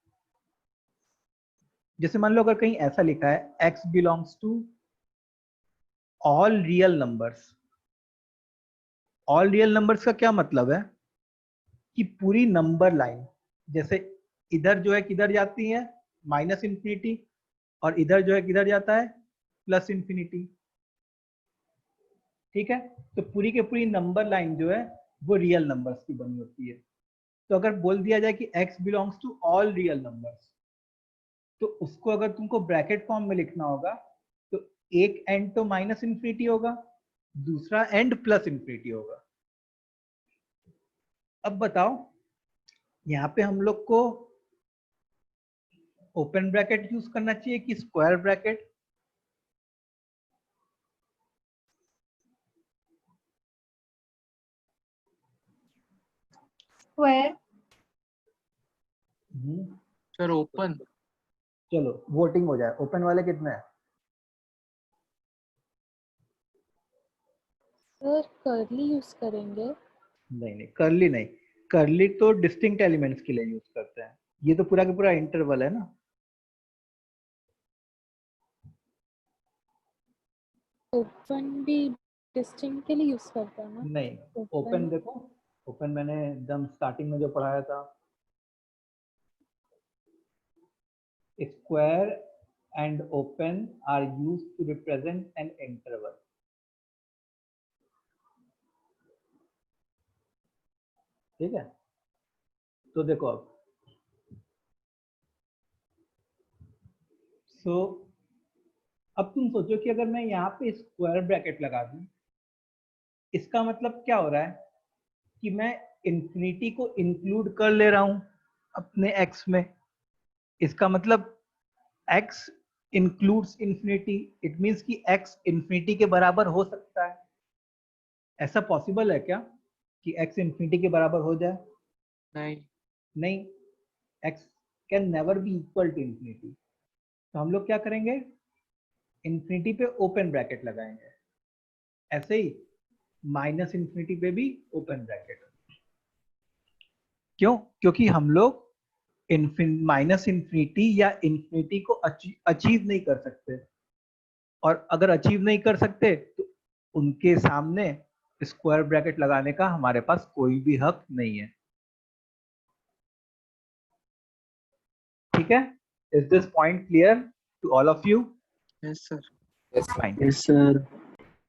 जैसे मान लो अगर कहीं ऐसा लिखा है x belongs to all real numbers. All real numbers का क्या मतलब है कि पूरी नंबर लाइन, जैसे इधर जो है किधर जाती है माइनस इंफिनिटी, और इधर जो है किधर जाता है प्लस इंफिनिटी। ठीक है, तो पूरी के पूरी नंबर लाइन जो है वो रियल नंबर्स की बनी होती है। तो अगर बोल दिया जाए कि x belongs to all real numbers, तो उसको अगर तुमको ब्रैकेट फॉर्म में लिखना होगा तो एक एंड तो माइनस इंफिनिटी होगा, दूसरा एंड प्लस इंफिनिटी होगा। अब बताओ यहाँ पे हम लोग को ओपन ब्रैकेट यूज करना चाहिए कि square bracket? Square. Sir open. चलो वोटिंग हो जाए, ओपन वाले कितने हैं? सर कर्ली यूज करेंगे। नहीं नहीं, करली नहीं, करली तो डिस्टिंक्ट एलिमेंट्स के लिए यूज करते हैं, ये तो पूरा का पूरा इंटरवल है ना। ओपन भी डिस्टिंक्ट के लिए यूज करते हैं ना। नहीं, ओपन देखो, ओपन मैंने एकदम स्टार्टिंग में जो पढ़ाया था, square and open are used to represent an interval. ठीक है, तो देखो अब तुम सोचो कि अगर मैं यहाँ पे स्क्वायर ब्रैकेट लगा दूं, इसका मतलब क्या हो रहा है कि मैं इंफिनिटी को इंक्लूड कर ले रहा हूं अपने x में। इसका मतलब x includes infinity, it means कि x इंफिनिटी के बराबर हो सकता है। ऐसा पॉसिबल है क्या कि x इंफिनिटी के बराबर हो जाए? नहीं। नहीं, x can never be equal to infinity. तो हम लोग क्या करेंगे, इंफिनिटी पे ओपन ब्रैकेट लगाएंगे, ऐसे ही माइनस इंफिनिटी पे भी ओपन ब्रैकेट। क्यों? क्योंकि हम लोग माइनस इंफिनिटी या इंफिनिटी को अचीव नहीं कर सकते, और अगर अचीव नहीं कर सकते तो उनके सामने स्क्वायर ब्रैकेट लगाने का हमारे पास कोई भी हक नहीं है। ठीक है, is this point clear to all of you? Yes sir. Fine. Yes, sir.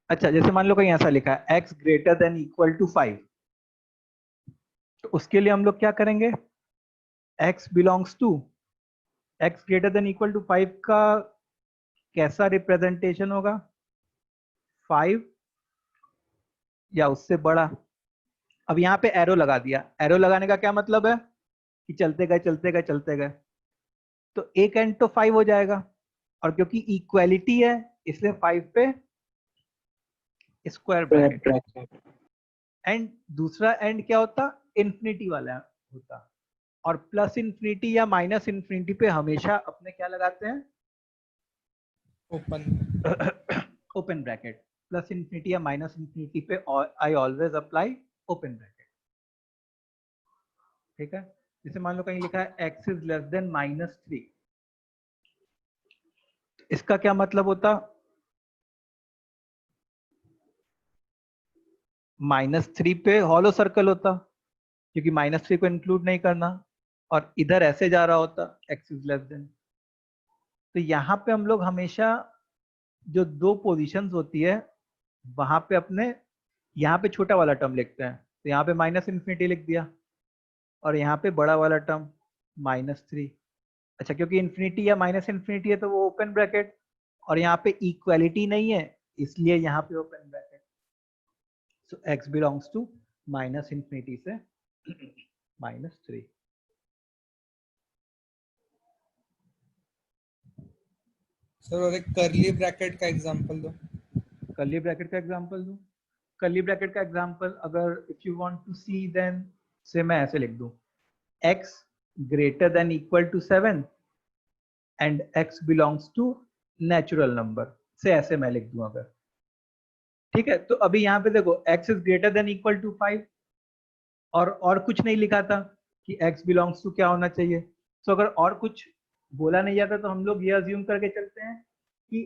अच्छा, जैसे मान लो कहीं ऐसा लिखा है x greater than equal to 5, तो उसके लिए हम लोग क्या करेंगे, x belongs to x greater than equal to 5 का कैसा रिप्रेजेंटेशन होगा, 5 या उससे बड़ा। अब यहाँ पे एरो लगा दिया, एरो लगाने का क्या मतलब है कि चलते गए चलते गए चलते गए, तो एक एंड तो 5 हो जाएगा, और क्योंकि इक्वालिटी है इसलिए 5 पे स्क्वायर ब्रैकेट, एंड दूसरा एंड क्या होता, इंफिनिटी वाला होता। और प्लस इंफिनिटी या माइनस इंफिनिटी पे हमेशा अपने क्या लगाते हैं, open. Open bracket. Plus infinity या माइनस इंफिनिटी पे I always apply open bracket. ठीक है, जैसे मान लो कहीं लिखा है x इज लेस देन -3, इसका क्या मतलब होता, -3 पे हॉलो सर्कल होता, क्योंकि -3 को इंक्लूड नहीं करना, और इधर ऐसे जा रहा होता x इज लेस देन। तो यहाँ पे हम लोग हमेशा जो दो पोजीशंस होती है वहां पे अपने यहाँ पे छोटा वाला टर्म लिखते हैं, तो यहाँ पे माइनस इंफिनिटी लिख दिया, और यहाँ पे बड़ा वाला टर्म -3। अच्छा, क्योंकि इंफिनिटी या माइनस इंफिनिटी है तो वो ओपन ब्रैकेट, और यहाँ पे इक्वालिटी नहीं है इसलिए यहाँ पे open bracket. So x belongs to minus infinity से -3। सर और एक कर्ली ब्रैकेट का एग्जांपल दो। कर्ली ब्रैकेट का एग्जांपल दूं? कर्ली ब्रैकेट का एग्जांपल अगर if you want to see then say मैं ऐसे लिख दूं x greater than equal to 7 and x belongs to natural number से ऐसे मैं लिख दूं अगर, ठीक है। तो अभी यहाँ पे देखो x is greater than equal to 5 और कुछ नहीं लिखा था कि x बिलोंग्स टू क्या होना चाहिए। तो अगर और कुछ बोला नहीं जाता तो हम लोग ये अज्यूम करके चलते हैं कि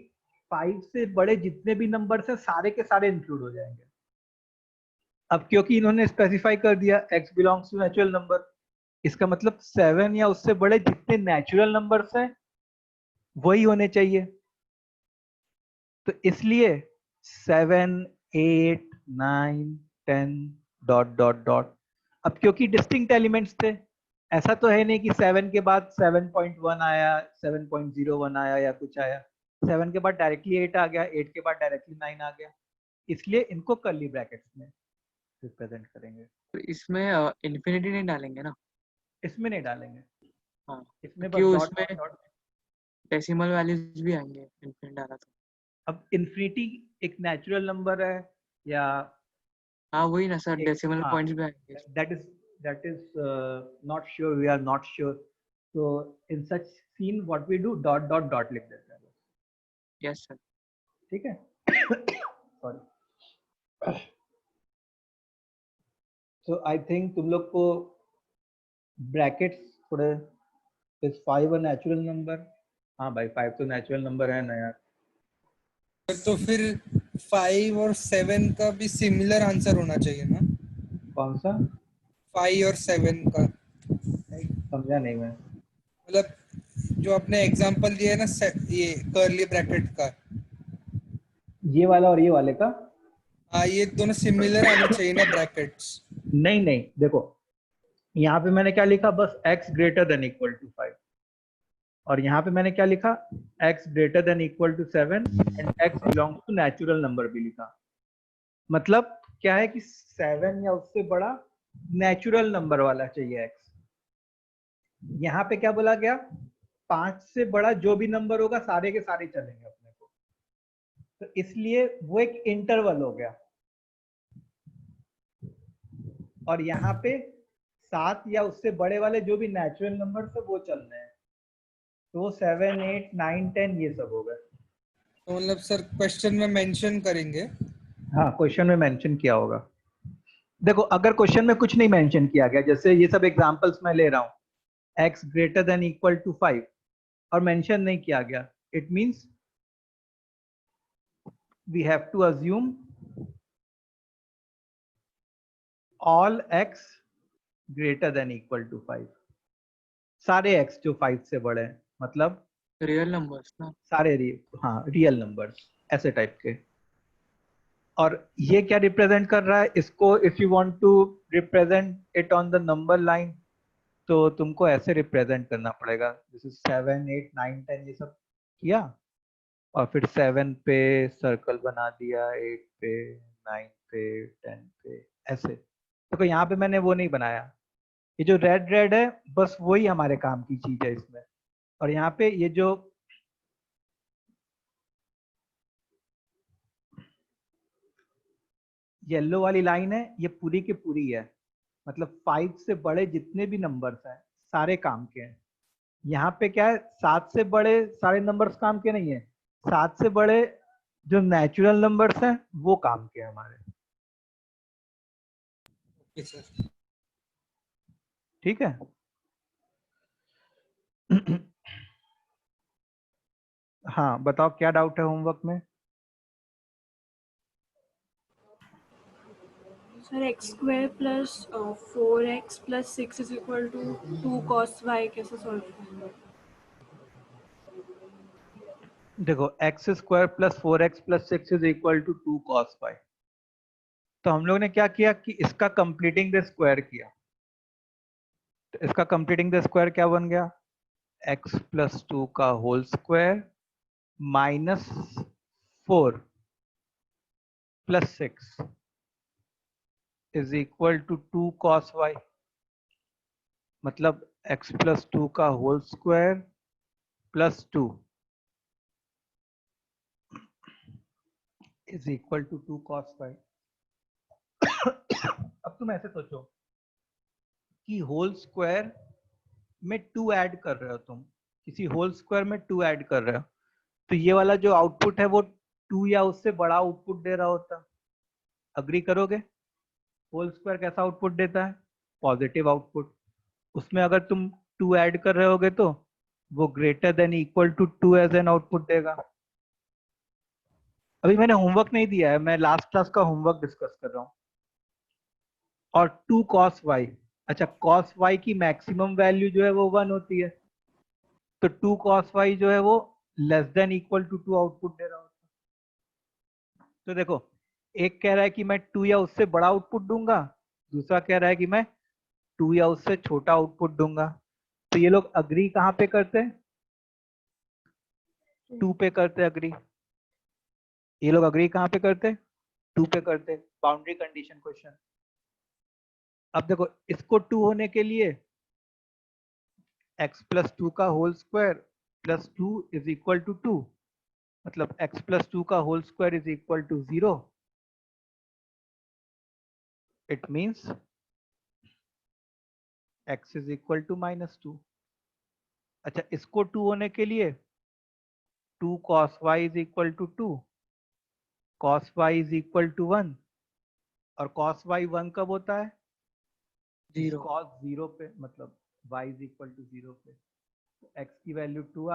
5 से बड़े जितने भी नंबर्स हैं सारे के सारे इंक्लूड हो जाएंगे। अब क्योंकि इन्होंने स्पेसिफाई कर दिया x belongs to natural number, इसका मतलब 7 या उससे बड़े जितने नेचुरल नंबर्स हैं वही होने चाहिए। तो इसलिए 7, 8, 9, 10 डॉट डॉट डॉट। अब क्योंकि डिस्टिंक्ट एलिमेंट्स थे, ऐसा तो है नहीं कि 7 के बाद 7.1 आया, 7.01 आया या कुछ आया। 7 के बाद डायरेक्टली 8 आ गया, 8 के बाद डायरेक्टली 9 आ गया, इसलिए इनको कर्ली ब्रैकेट्स में रिप्रेजेंट करेंगे। तो इसमें इन्फिनिटी नहीं डालेंगे ना? इसमें नहीं डालेंगे, हाँ, इसमें बस क्यों? डॉट इसमें डॉट डॉट। डेसिमल वैल्यूज भी आएंगे इन्फिनिटी डाला तो। अब इन्फिनिटी एक नेचुरल नंबर है या हाँ वही ना सर, एक, डेसिमल हाँ, पॉइंट्स भी आएंगे। that is not sure, we are not sure, so in such scene what we do dot dot dot लिख देते हैं, यस सर। ठीक है। सॉरी। so I think तुम लोग को ब्रैकेट्स थोड़े, is 5 a natural number? हाँ भाई 5 तो नेचुरल नंबर है ना यार। तो फिर 5 और 7 का भी सिमिलर आंसर होना चाहिए ना? कौन सा? 5 और 7 का समझा नहीं मैं। मतलब जो आपने एग्जांपल दिया है ना, ये कर्ली ब्रैकेट का, ये वाला और ये वाले का? हाँ ये दोनों सिमिलर आने चाहिए ना ब्रैकेट्स। नहीं नहीं, देखो यहाँ पे मैंने क्या लिखा, बस x greater than equal to 5, और यहाँ पे मैंने क्या लिखा, x greater than equal to 7 and x belongs to natural number भी लिखा। मतलब क्या है कि 7 या उससे बड़ा नेचुरल नंबर वाला चाहिए x। यहाँ पे क्या बोला गया, 5 से बड़ा जो भी नंबर होगा सारे के सारे चलेंगे अपने को, तो इसलिए वो एक इंटरवल हो गया। और यहाँ पे 7 या उससे बड़े वाले जो भी नेचुरल नंबर थे वो चल रहे हैं, तो वो 7, 8, 9, 10 ये सब हो गए। तो मतलब सर क्वेश्चन में मेंशन करेंगे? हाँ क्वेश्चन में मेंशन किया होगा। देखो अगर क्वेश्चन में कुछ नहीं मेंशन किया गया, जैसे ये सब एग्जांपल्स मैं ले रहा हूँ, x greater than equal to 5 और मेंशन नहीं किया गया, it means we have to assume all x greater than equal to 5, सारे x जो 5 से बड़े हैं, मतलब रियल नंबर्स ना? सारे हाँ रियल नंबर्स ऐसे टाइप के। और ये क्या रिप्रेजेंट कर रहा है इसको, if you want to represent it on the number line तो तुमको ऐसे रिप्रेजेंट करना पड़ेगा, जैसे 7, 8, 9, 10 ये सब किया और फिर 7 पे सर्कल बना दिया, 8 पे, 9 पे, 10 पे, ऐसे। तो यहाँ पे मैंने वो नहीं बनाया, ये जो रेड रेड है बस वही हमारे काम की चीज है इसमें। और यहाँ पे ये जो येलो वाली लाइन है ये पूरी की पूरी है, मतलब 5 से बड़े जितने भी नंबर्स हैं सारे काम के हैं। यहाँ पे क्या है, 7 से बड़े सारे नंबर्स काम के नहीं है, 7 से बड़े जो नेचुरल नंबर्स हैं वो काम के हैं हमारे। Okay sir. ठीक है। हाँ बताओ क्या डाउट है होमवर्क में? Sir x square plus 4x plus 6 is equal to 2 cos y कैसे सॉल्व करेंगे? देखो x square plus 4x plus 6 is equal to 2 cos y। तो हम लोग ने क्या किया कि इसका कंप्लीटिंग द स्क्वायर किया, तो इसका कंप्लीटिंग द स्क्वायर क्या बन गया, x प्लस 2 का whole square minus 4 plus 6 is equal to 2 cos y। मतलब x प्लस 2 का whole square plus 2 is equal to 2 cos y। अब तुम ऐसे सोचो कि होल स्क्वायर में 2 ऐड कर रहे हो, तुम किसी होल स्क्वायर में 2 ऐड कर रहे हो, तो ये वाला जो आउटपुट है वो 2 या उससे बड़ा आउटपुट दे रहा होता। अग्री करोगे? होल स्क्वायर कैसा आउटपुट देता है? Positive output. उसमें अगर तुम 2 ऐड कर रहे होगे तो वो greater than equal to 2 as an output देगा। अभी मैंने होमवर्क नहीं दिया है, मैं लास्ट क्लास का होमवर्क डिस्कस कर रहा हूँ। और 2 cos y, अच्छा cos y की मैक्सिमम वैल्यू जो है वो 1 होती है, तो 2 cos y जो है वो less than equal to 2 output दे रहा होता है। तो देखो, एक कह रहा है कि मैं 2 या उससे बड़ा आउटपुट दूंगा, दूसरा कह रहा है कि मैं 2 या उससे छोटा आउटपुट दूंगा। तो ये लोग अग्री कहाँ पे करते हैं? 2 पे करते अग्री। ये लोग अग्री कहाँ पे करते? 2 पे करते। Boundary condition question. अब देखो, इसको 2 होने के लिए x प्लस 2 का whole square plus 2 is equal to 2, मतलब x प्लस 2 का whole square is equal to 0। It means x is equal to -2। अच्छा, इसको 2 होने के लिए 2 cos y is equal to 2, cos y is equal to 1, और cos y 1 कब होता है? 0। cos 0 पे, मतलब y इज इक्वल टू 0 पे। तो x की वैल्यू -2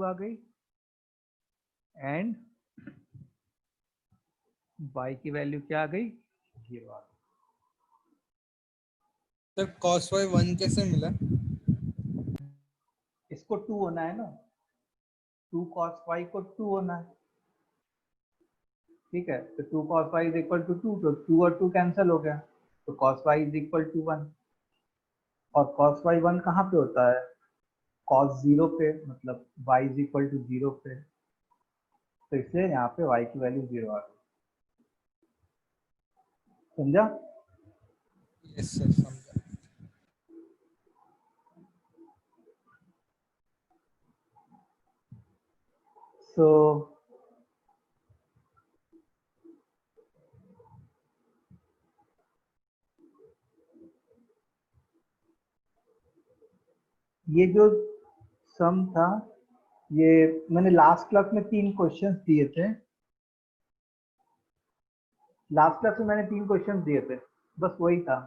आ गई एंड y की वैल्यू क्या आ गई? 0 आ गई। सर cos y 1 कैसे मिला? इसको 2 होना है ना, 2 cos y को 2 होना है, ठीक है। तो 2 cos y is equal to 2, तो 2 और 2 कैंसिल हो गया, तो cos y is equal to 1। और cos y 1 कहाँ पे होता है? cos 0 पे, मतलब y इज इक्वल टू 0 पे। तो इसलिए यहाँ पे y की वैल्यू 0 आ गई। समझा? यस सर, समझा। सो ये जो सम था, ये मैंने लास्ट क्लास में 3 क्वेश्चंस दिए थे। लास्ट क्लास में मैंने 3 क्वेश्चंस दिए थे, बस वही था,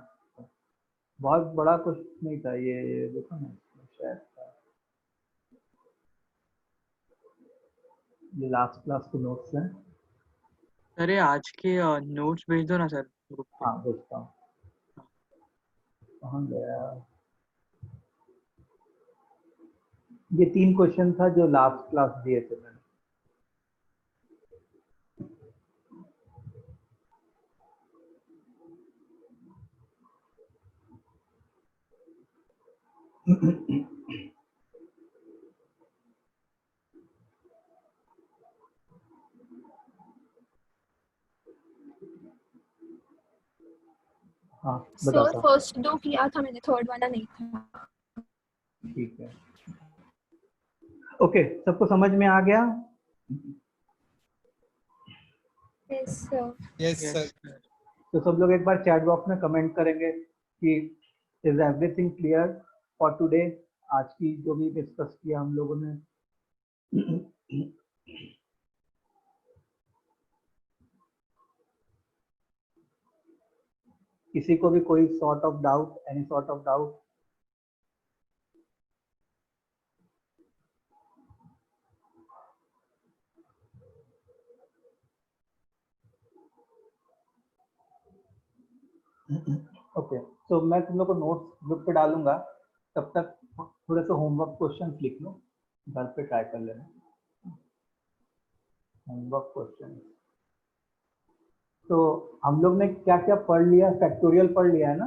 बहुत बड़ा कुछ नहीं था। ये देखो ना, शायद था। ये लास्ट क्लास के नोट्स हैं। अरे आज के नोट्स भेज दो ना सर ग्रुप पे। हाँ, भेजता हूँ। कहाँ गया? ये 3 क्वेश्चन था जो लास्ट क्लास दिए थे मैंने। हाँ, सर बताता हूँ। फर्स्ट 2 किया था मैंने, थर्ड वाला नहीं था। ठीक है, ओके, सबको समझ में आ गया? Yes sir. Yes yes sir. तो सब लोग एक बार चैट बॉक्स में कमेंट करेंगे कि is everything clear for today. आज की जो भी डिस्कस किया हम लोगों ने। किसी को भी कोई sort of doubt, any sort of doubt? Okay, तो मैं तुम लोग को नोट्स ग्रुप पे डालूंगा, तब तक थोड़े से होमवर्क क्वेश्चंस लिख लो, घर पे ट्राई कर लेना। होमवर्क क्वेश्चन, तो हम लोग ने क्या क्या पढ़ लिया? फैक्टोरियल पढ़ लिया है ना?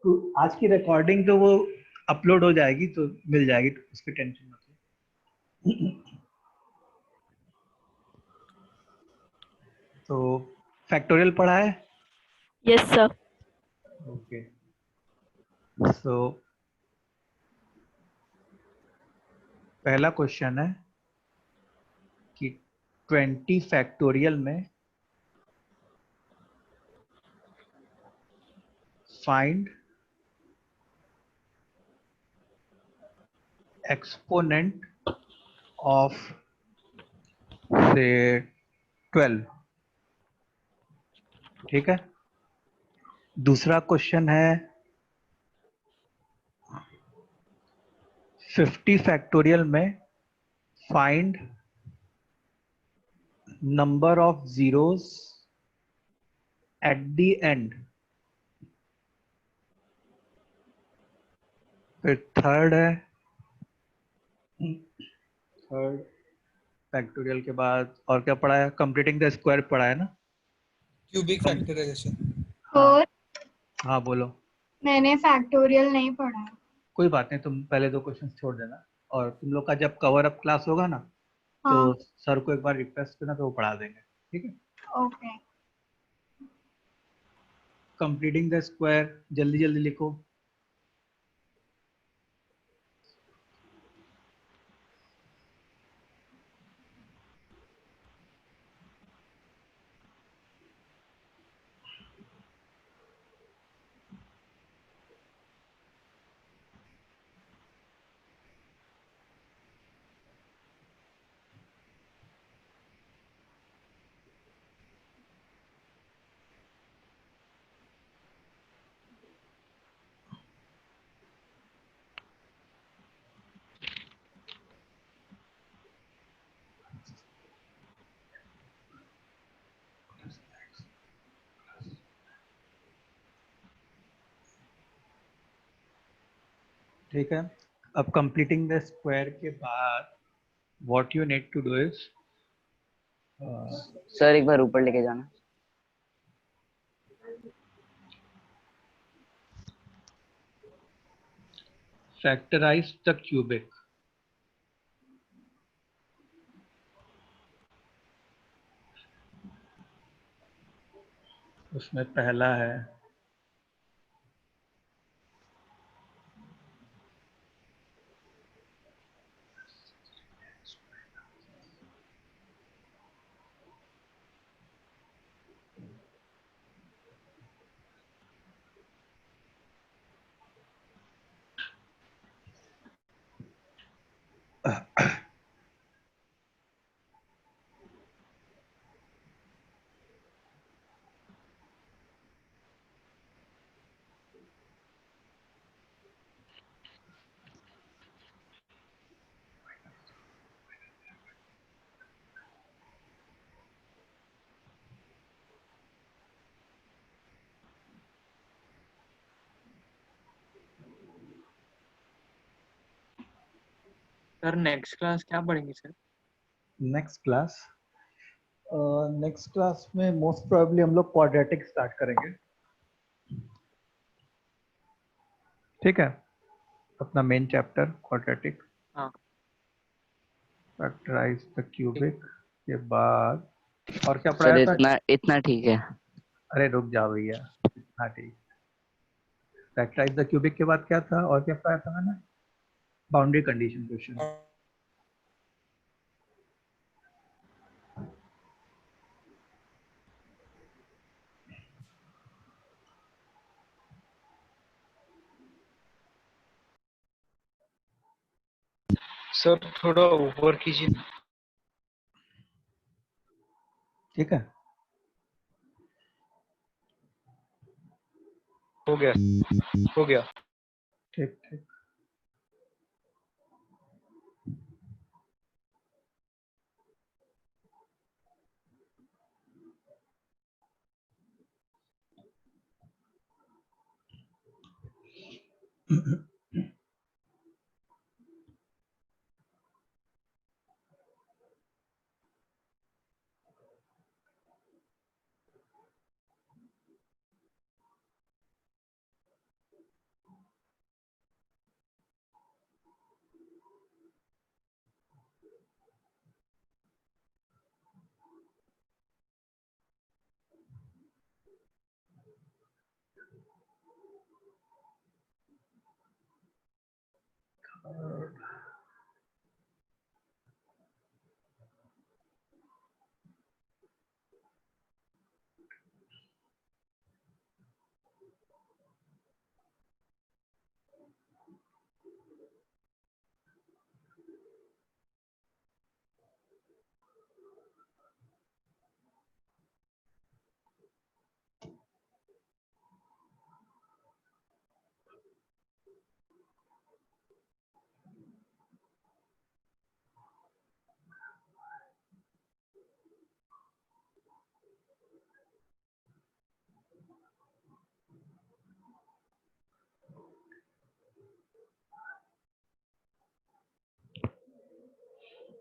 तो आज की रिकॉर्डिंग तो वो अपलोड हो जाएगी, तो मिल जाएगी, तो उसकी टेंशन मत लो। तो फैक्टोरियल पढ़ा है? Yes sir. ओके, सो पहला क्वेश्चन है कि 20 फैक्टोरियल में find exponent of say 12। ठीक है। दूसरा क्वेश्चन है 50 फैक्टोरियल में find number of zeros at the end. फिर थर्ड है, थर्ड फैक्टोरियल के बाद और क्या पढ़ा है? कंप्लीटिंग द स्क्वायर पढ़ा है ना? Cubic factorisation. हाँ, और हाँ बोलो। मैंने फैक्टोरियल नहीं पढ़ा है। कोई बात नहीं, तुम पहले दो क्वेश्चन छोड़ देना, और तुम लोग का जब कवर अप क्लास होगा ना तो हाँ सर को एक बार रिक्वेस्ट करना तो वो पढ़ा देंगे। ठीक है। ओके। कंप्लीटिंग द स्क्वायर जल्दी जल्दी लिखो। ठीक है। अब कंप्लीटिंग द स्क्वायर के बाद what you need to do is sir एक बार ऊपर लेके जाना। Factorise the cubic. उसमें पहला है सर नेक्स्ट क्लास क्या पढ़ेंगे sir? Next class. Next class में मोस्ट प्रोबेबली हम लोग क्वाड्रेटिक स्टार्ट करेंगे। ठीक है, अपना मेन चैप्टर क्वाड्रेटिक। हाँ फैक्टराइज द क्यूबिक के बाद और क्या सर पढ़ाया था? इतना इतना ठीक है। अरे रुक जाओ भैया। हाँ ठीक। फैक्टराइज द क्यूबिक के बाद क्या था और क्या पढ़ाया था मैंने? Boundary condition question. सर थोड़ा ऊपर कीजिए। ठीक है। हो गया, हो गया। ठीक ठीक।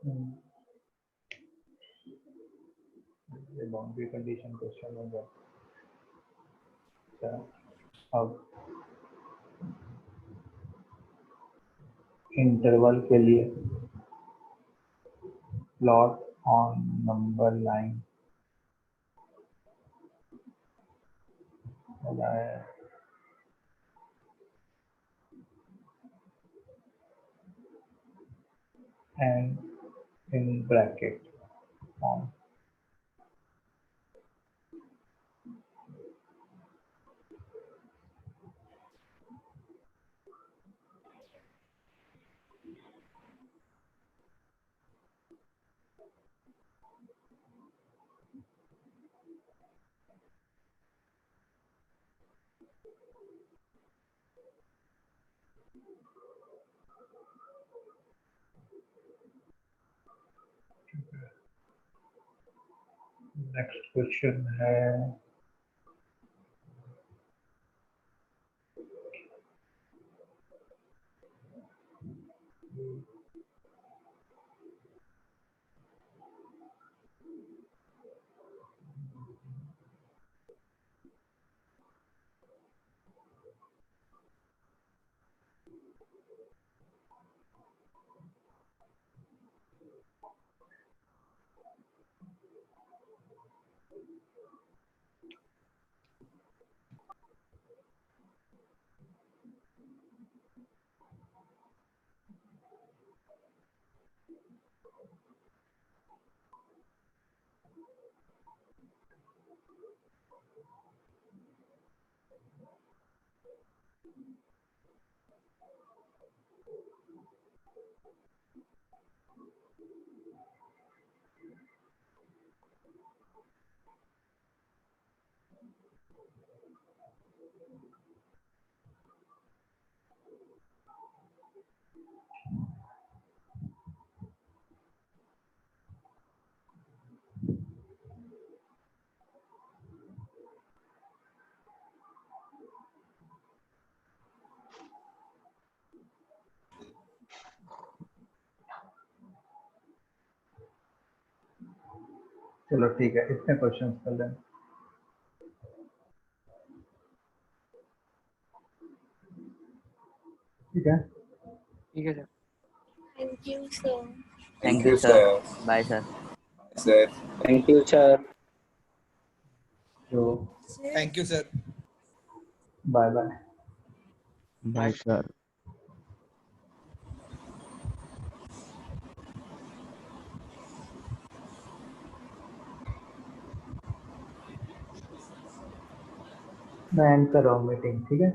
ये बाउंड्री कंडीशन क्वेश्चन हो गया। अच्छा, अब इंटरवल के लिए plot on number line and in bracket form. Next question है चलो ठीक है, इतने क्वेश्चंस कर लें। ठीक है, ठीक है सर। Thank you, sir. Thank you sir, bye sir. Sir thank you sir. तो thank you sir. Bye bye. Bye sir. मैं एंड कर रहा हूँ मीटिंग, ठीक है।